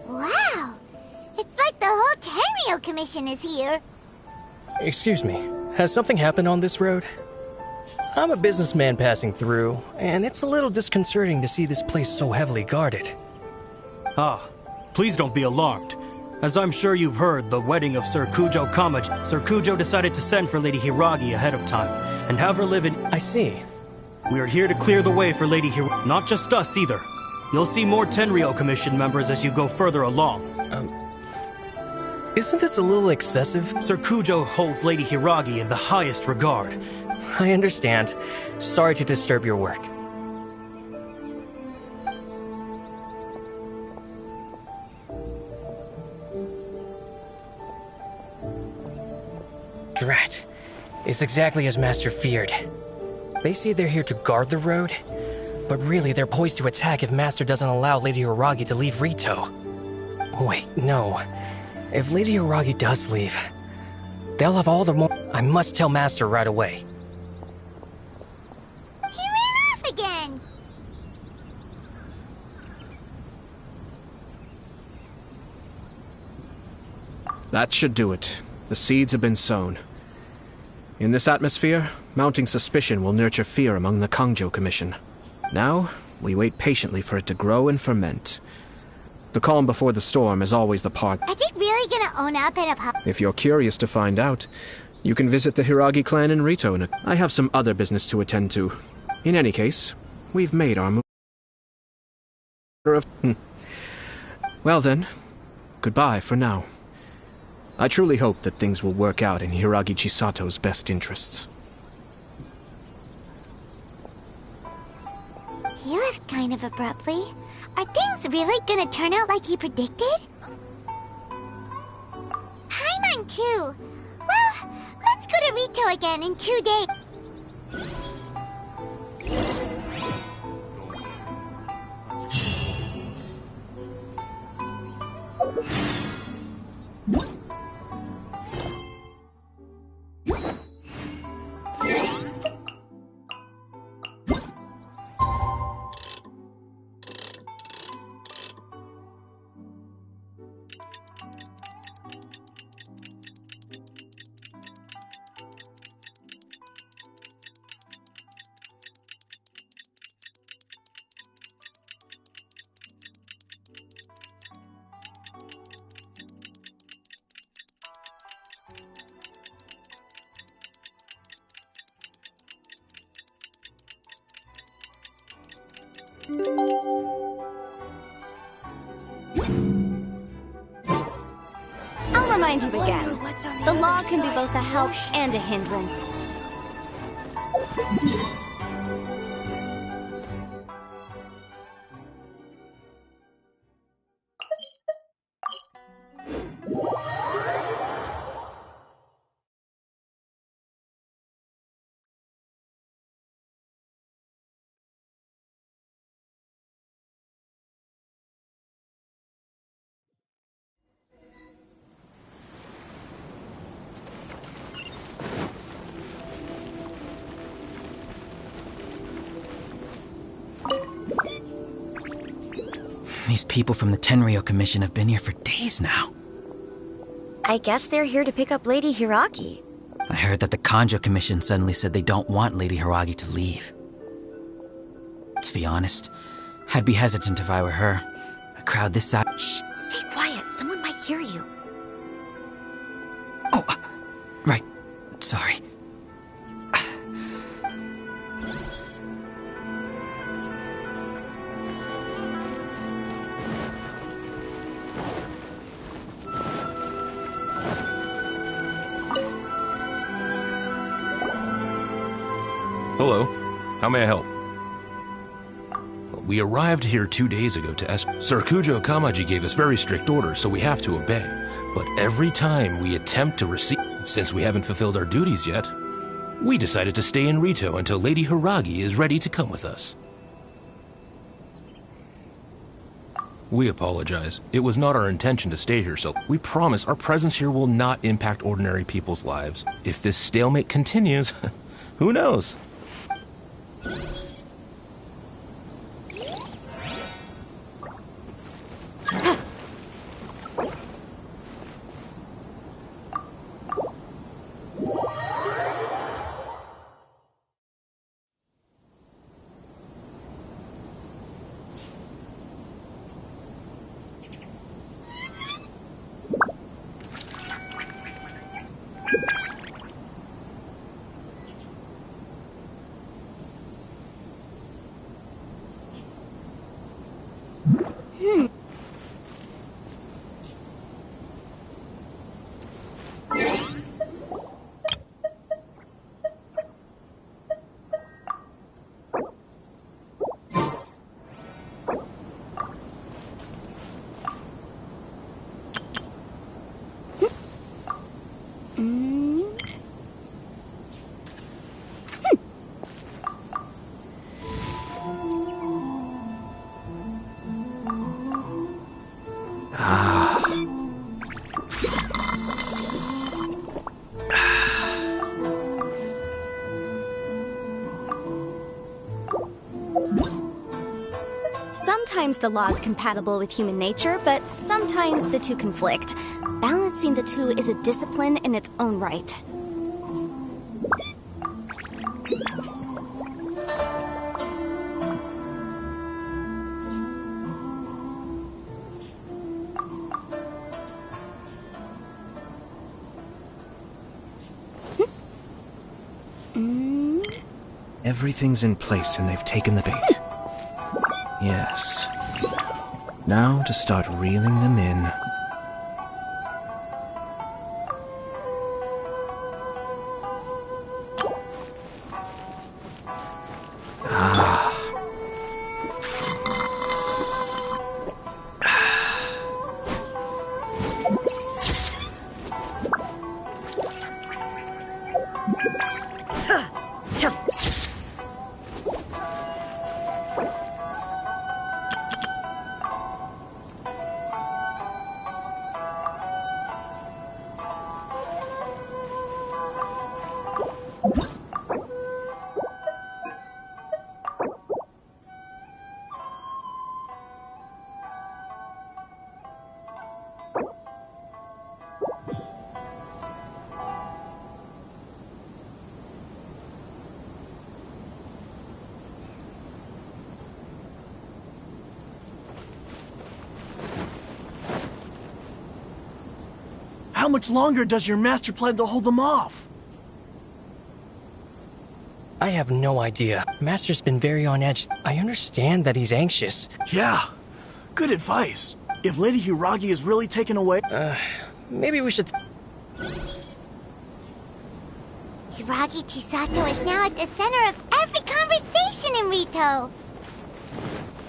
Wow! It's like the whole Tenryo Commission is here. Excuse me, has something happened on this road? I'm a businessman passing through, and it's a little disconcerting to see this place so heavily guarded. Ah, please don't be alarmed. As I'm sure you've heard, the wedding of Sir Kujo Kamaji, Sir Kujo decided to send for Lady Hiragi ahead of time, and have her live in... I see. We are here to clear the way for Lady Hiragi. Not just us, either. You'll see more Tenryo Commission members as you go further along. Isn't this a little excessive? Sir Kujo holds Lady Hiragi in the highest regard. I understand. Sorry to disturb your work. Drat. It's exactly as Master feared. They say they're here to guard the road, but really they're poised to attack if Master doesn't allow Lady Hiragi to leave Rito. Wait, no. If Lady Hiragi does leave, they'll have all the more. I must tell Master right away. He ran off again! That should do it. The seeds have been sown. In this atmosphere, mounting suspicion will nurture fear among the Kangjo Commission. Now, we wait patiently for it to grow and ferment. The calm before the storm is always the part. Are they really gonna own up and apologize? If you're curious to find out, you can visit the Hiragi clan in Rito. I have some other business to attend to. In any case, we've made our move. Well then, goodbye for now. I truly hope that things will work out in Hiragi Chisato's best interests. He left kind of abruptly. Are things really gonna turn out like he predicted? Paimon too. Well, let's go to Rito again in 2 days. I'll remind you again. The law can be both a help and a hindrance. These people from the Tenryo Commission have been here for days now. I guess they're here to pick up Lady Hiragi. I heard that the Kanjo Commission suddenly said they don't want Lady Hiragi to leave. To be honest, I'd be hesitant if I were her. A crowd this size— Shh! Stay quiet. Someone might hear you. Oh, right. Sorry. Hello. How may I help? We arrived here 2 days ago to escort. Sir Kujo Kamaji gave us very strict orders, so we have to obey. But every time we attempt to receive, since we haven't fulfilled our duties yet, we decided to stay in Rito until Lady Hiragi is ready to come with us. We apologize. It was not our intention to stay here, so we promise our presence here will not impact ordinary people's lives. If this stalemate continues, who knows? Sometimes the law is compatible with human nature, but sometimes the two conflict. Balancing the two is a discipline in its own right. Everything's in place and they've taken the bait. Yes. Now to start reeling them in. How much longer does your master plan to hold them off? I have no idea. Master's been very on edge. I understand that he's anxious. Yeah, good advice. If Lady Hiragi is really taken away... Maybe we should... Hiragi Chisato is now at the center of every conversation in Rito.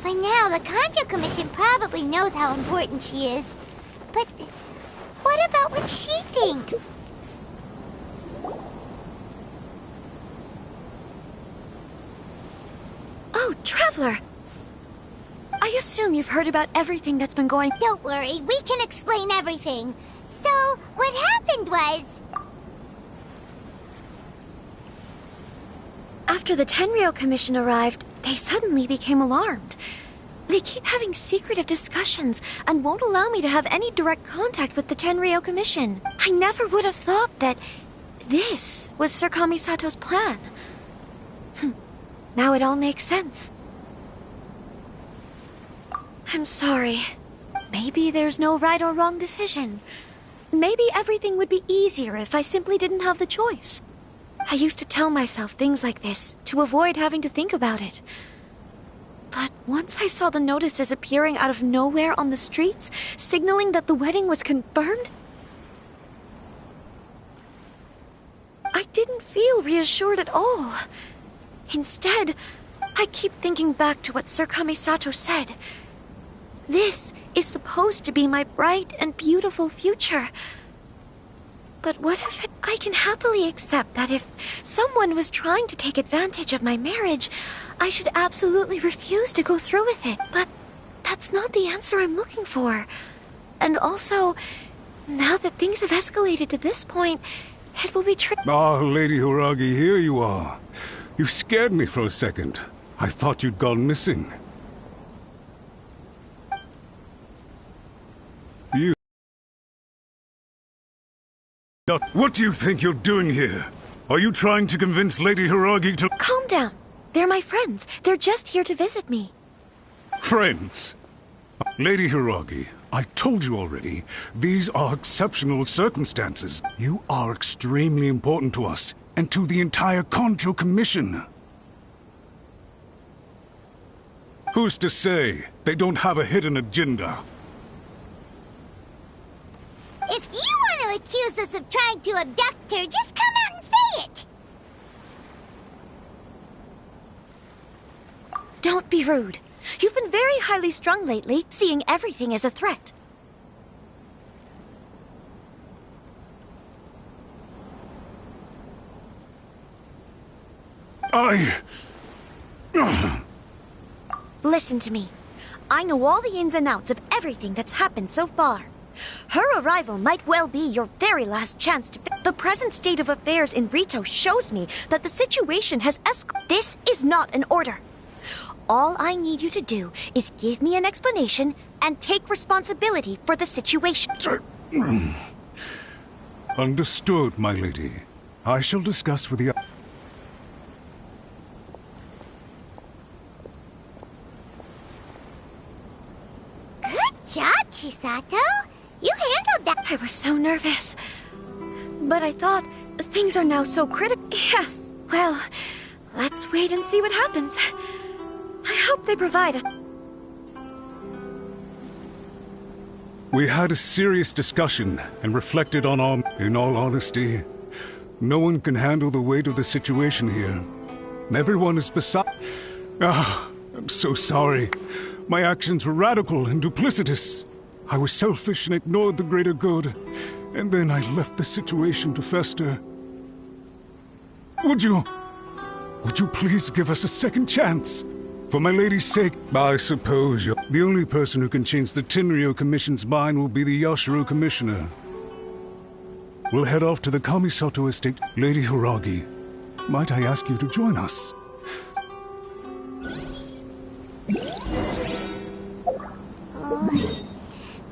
By now, the Kanjo Commission probably knows how important she is. But what about what she thinks? Oh, Traveler! I assume you've heard about everything that's been going... Don't worry, we can explain everything. So, what happened was... After the Tenryou Commission arrived, they suddenly became alarmed. They keep having secretive discussions and won't allow me to have any direct contact with the Tenryou Commission. I never would have thought that this was Sir Kamisato's plan. Now it all makes sense. I'm sorry. Maybe there's no right or wrong decision. Maybe everything would be easier if I simply didn't have the choice. I used to tell myself things like this to avoid having to think about it. But once I saw the notices appearing out of nowhere on the streets, signaling that the wedding was confirmed, I didn't feel reassured at all. Instead, I keep thinking back to what Sir Kamisato said. This is supposed to be my bright and beautiful future. But what if I can happily accept that if someone was trying to take advantage of my marriage, I should absolutely refuse to go through with it. But that's not the answer I'm looking for. And also, now that things have escalated to this point, it will be Ah, Lady Hiragi, here you are. You scared me for a second. I thought you'd gone missing. You... What do you think you're doing here? Are you trying to convince Lady Hiragi to... Calm down. They're my friends. They're just here to visit me. Friends? Lady Hiragi, I told you already, these are exceptional circumstances. You are extremely important to us, and to the entire Kanjo Commission. Who's to say they don't have a hidden agenda? If you want to accuse us of trying to abduct her, just come out and say it! Don't be rude. You've been very highly strung lately, seeing everything as a threat. Listen to me. I know all the ins and outs of everything that's happened so far. Her arrival might well be your very last chance to... The present state of affairs in Rito shows me that the situation has escalated. This is not an order. All I need you to do is give me an explanation and take responsibility for the situation. Understood, my lady. I shall discuss with the... Good job, Chisato. You handled that. I was so nervous. But I thought things are now so critical. Yes. Well, let's wait and see what happens. I hope they provide a... We had a serious discussion and reflected on our... In all honesty, no one can handle the weight of the situation here. Everyone is beside... I'm so sorry. My actions were radical and duplicitous. I was selfish and ignored the greater good. And then I left the situation to fester. Would you please give us a second chance? For my lady's sake, I suppose you're... The only person who can change the Tenryo Commission's mind will be the Yashiro Commissioner. We'll head off to the Kamisato estate. Lady Hiragi, might I ask you to join us?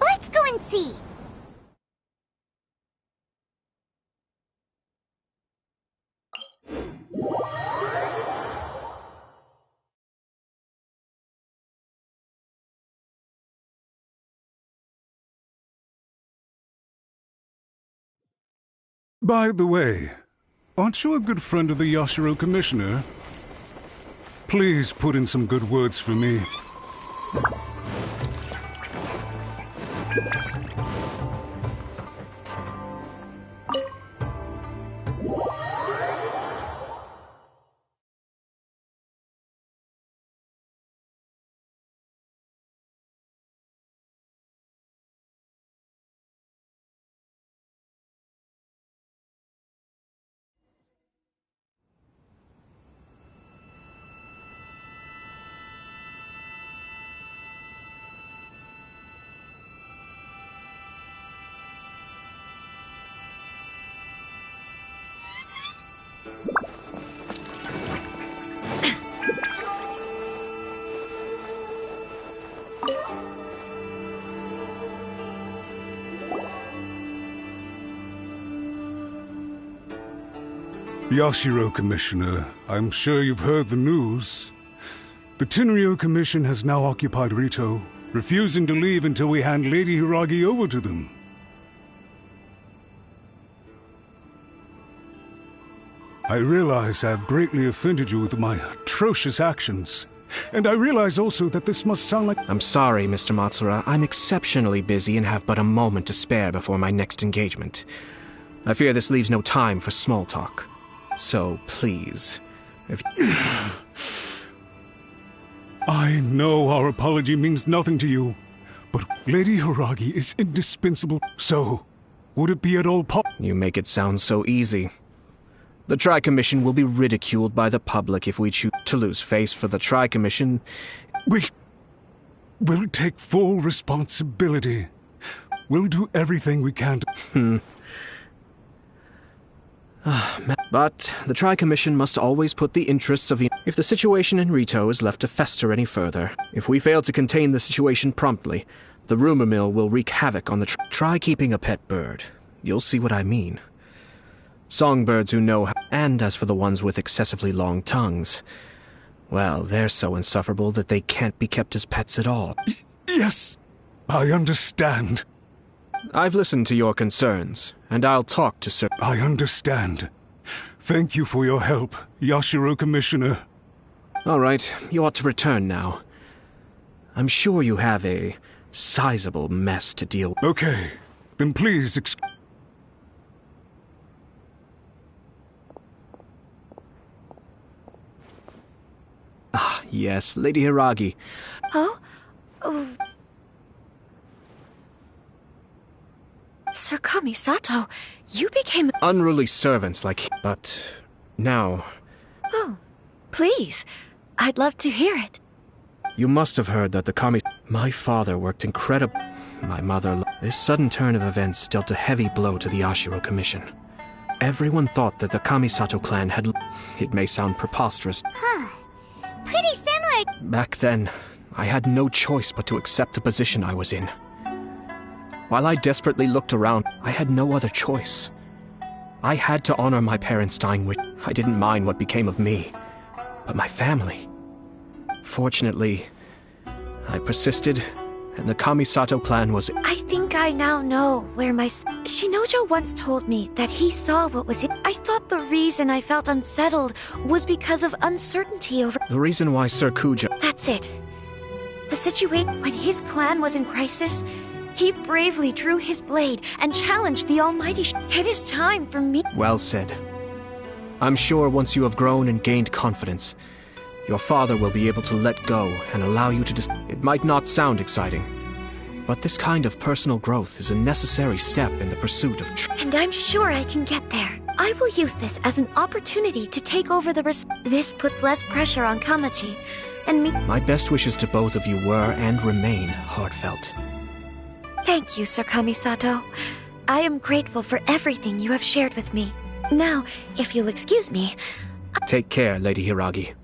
Let's go and see. By the way, aren't you a good friend of the Yashiro Commissioner? Please put in some good words for me. Yashiro Commissioner, I'm sure you've heard the news. The Tenryo Commission has now occupied Rito, refusing to leave until we hand Lady Hiragi over to them. I realize I have greatly offended you with my atrocious actions. And I realize also that this must sound like... I'm sorry, Mr. Matsura. I'm exceptionally busy and have but a moment to spare before my next engagement. I fear this leaves no time for small talk. So, please, if... I know our apology means nothing to you, but Lady Hiragi is indispensable. So, would it be at all You make it sound so easy. The Tri-Commission will be ridiculed by the public if we choose to lose face for the Tri-Commission. We'll take full responsibility. We'll do everything we can to... But the Tri-Commission must always put the interests of... If the situation in Rito is left to fester any further, if we fail to contain the situation promptly, the rumor mill will wreak havoc on the... Try keeping a pet bird. You'll see what I mean. Songbirds who know how... And as for the ones with excessively long tongues, well, they're so insufferable that they can't be kept as pets at all. Yes, I understand. I've listened to your concerns, and I'll talk to Sir... I understand. Thank you for your help, Yashiro Commissioner. All right, you ought to return now. I'm sure you have a sizable mess to deal with. Okay, then please Ah, yes, Lady Hiragi. Oh? Oh. Sir Kamisato, you became... Unruly servants like... But now... Oh, please. I'd love to hear it. You must have heard that the My father worked incredible... My mother... This sudden turn of events dealt a heavy blow to the Yashiro Commission. Everyone thought that the Kamisato clan had... It may sound preposterous. Huh. Pretty similar. Back then, I had no choice but to accept the position I was in. While I desperately looked around, I had no other choice. I had to honor my parents' dying wish. I didn't mind what became of me, but my family. Fortunately, I persisted, and the Kamisato clan was... I think I now know where my... Shinojo once told me that he saw what was in... I thought the reason I felt unsettled was because of uncertainty over... The reason why Sir Kujo... That's it. The situation when his clan was in crisis, he bravely drew his blade and challenged the Almighty. It is time for me... Well said. I'm sure once you have grown and gained confidence, your father will be able to let go and allow you to... It might not sound exciting, but this kind of personal growth is a necessary step in the pursuit of And I'm sure I can get there. I will use this as an opportunity to take over the This puts less pressure on Kamaji, and me... My best wishes to both of you were and remain heartfelt. Thank you, Sir Kamisato. I am grateful for everything you have shared with me. Now, if you'll excuse me... Take care, Lady Hiragi.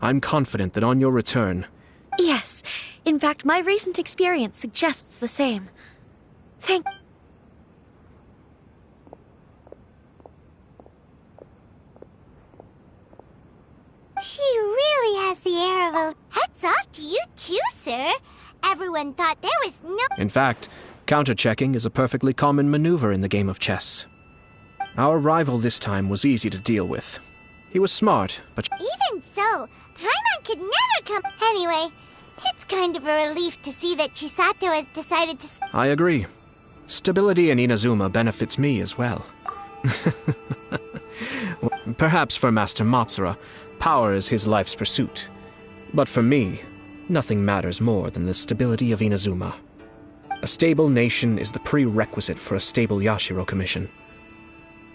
I'm confident that on your return... Yes. In fact, my recent experience suggests the same. Thank... She really has the air of a... Hats off to you too, sir. Everyone thought there was no... In fact, counter-checking is a perfectly common maneuver in the game of chess. Our rival this time was easy to deal with. He was smart, but... Even so, Paimon could never come... Anyway, it's kind of a relief to see that Chisato has decided to... I agree. Stability in Inazuma benefits me as well. Perhaps for Master Matsura, power is his life's pursuit. But for me, nothing matters more than the stability of Inazuma. A stable nation is the prerequisite for a stable Yashiro Commission.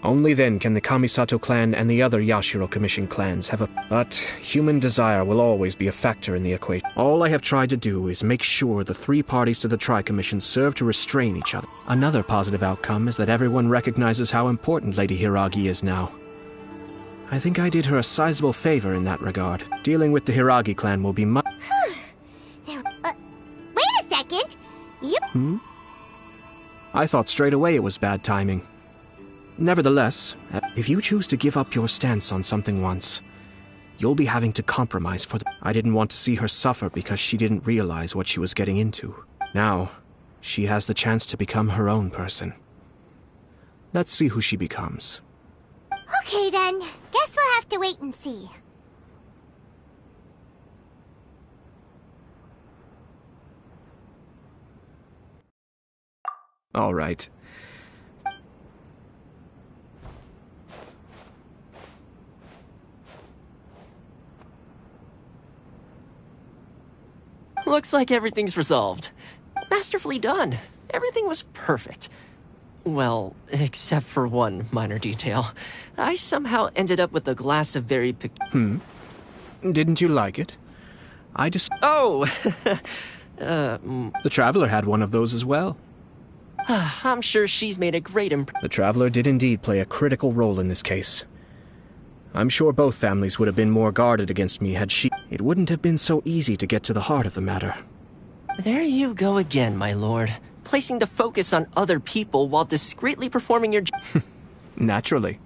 Only then can the Kamisato clan and the other Yashiro Commission clans have a... But human desire will always be a factor in the equation. All I have tried to do is make sure the three parties to the Tri-Commission serve to restrain each other. Another positive outcome is that everyone recognizes how important Lady Hiragi is now. I think I did her a sizable favor in that regard. Dealing with the Hiragi clan will be much... Wait a second! You... I thought straight away it was bad timing. Nevertheless, if you choose to give up your stance on something once, you'll be having to compromise for the... I didn't want to see her suffer because she didn't realize what she was getting into. Now, she has the chance to become her own person. Let's see who she becomes. Okay then, guess we'll have to wait and see. All right. Looks like everything's resolved. Masterfully done. Everything was perfect. Well, except for one minor detail. I somehow ended up with a glass of very... Didn't you like it? I just... Oh! The Traveler had one of those as well. I'm sure she's made a great impression. The Traveler did indeed play a critical role in this case. I'm sure both families would have been more guarded against me had she... It wouldn't have been so easy to get to the heart of the matter. There you go again, my lord. Placing the focus on other people while discreetly performing your... Naturally.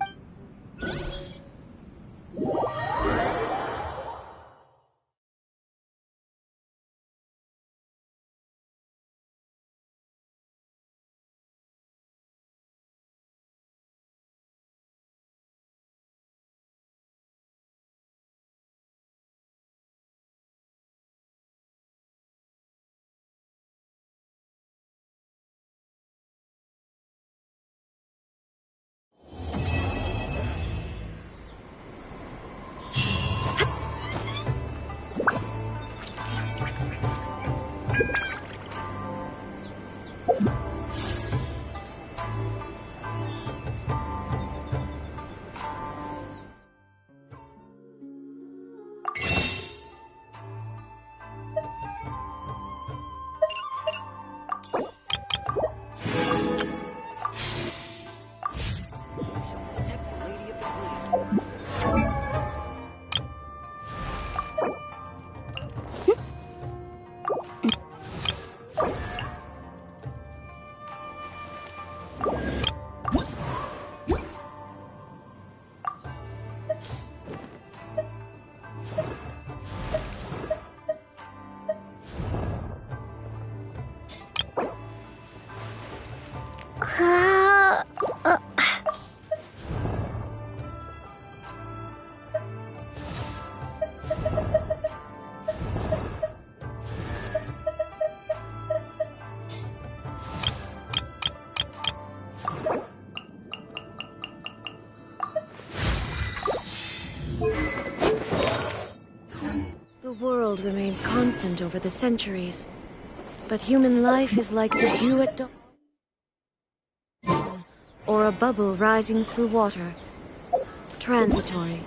remains constant over the centuries. But human life is like the dew at dawn, or a bubble rising through water. Transitory.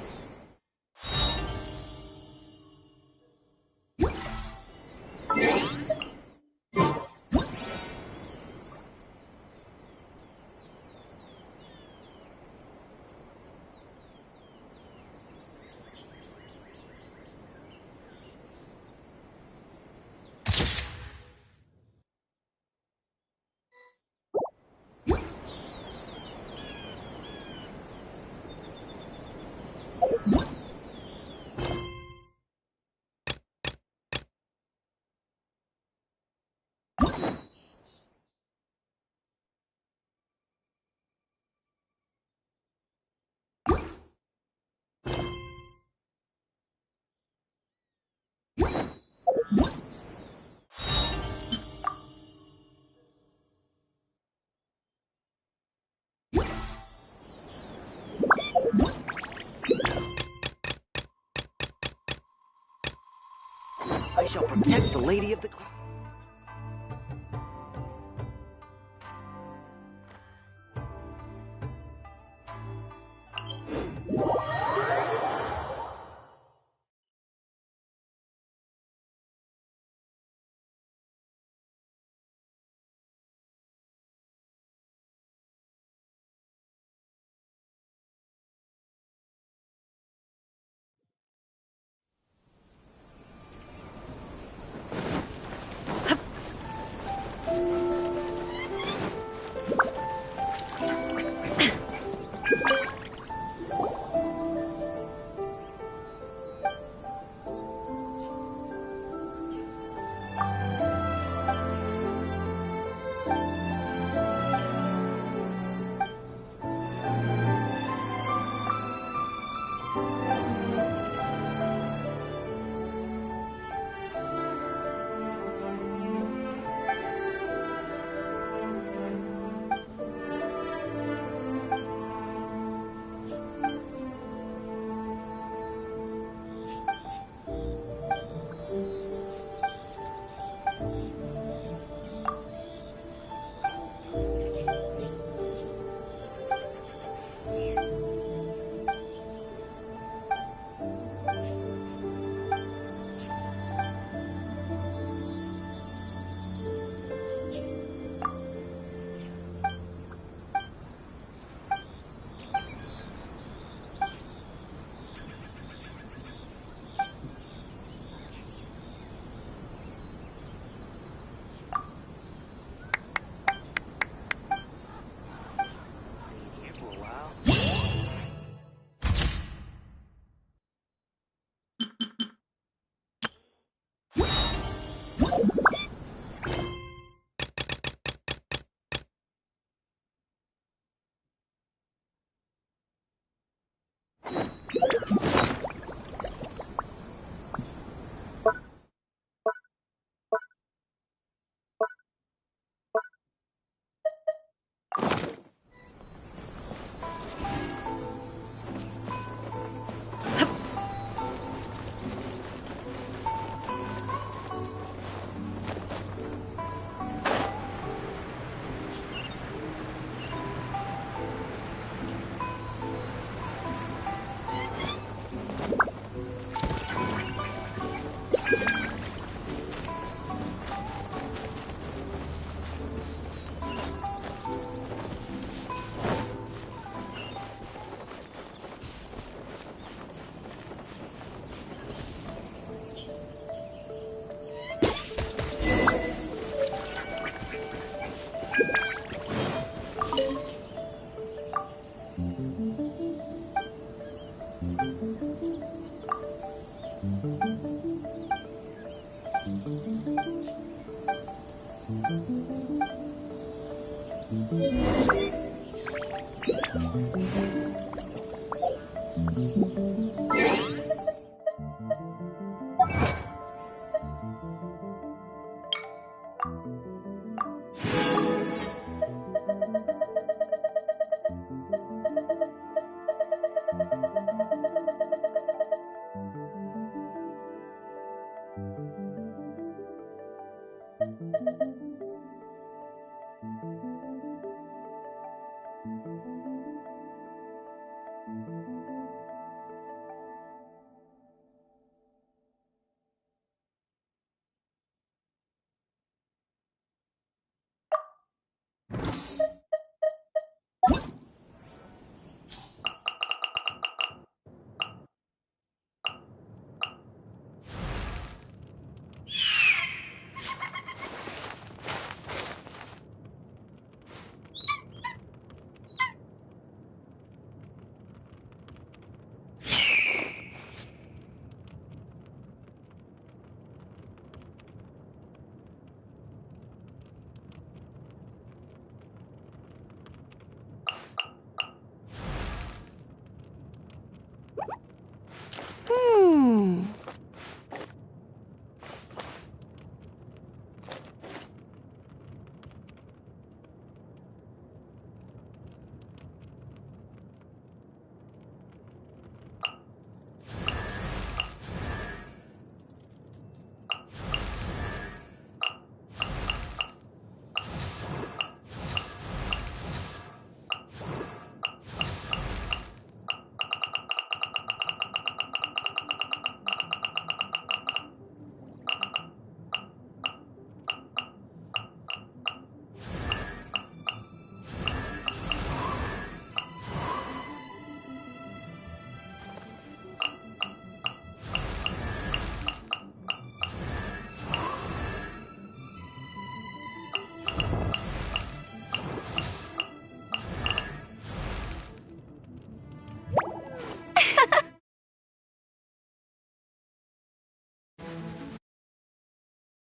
I shall protect the Lady of the Cloud.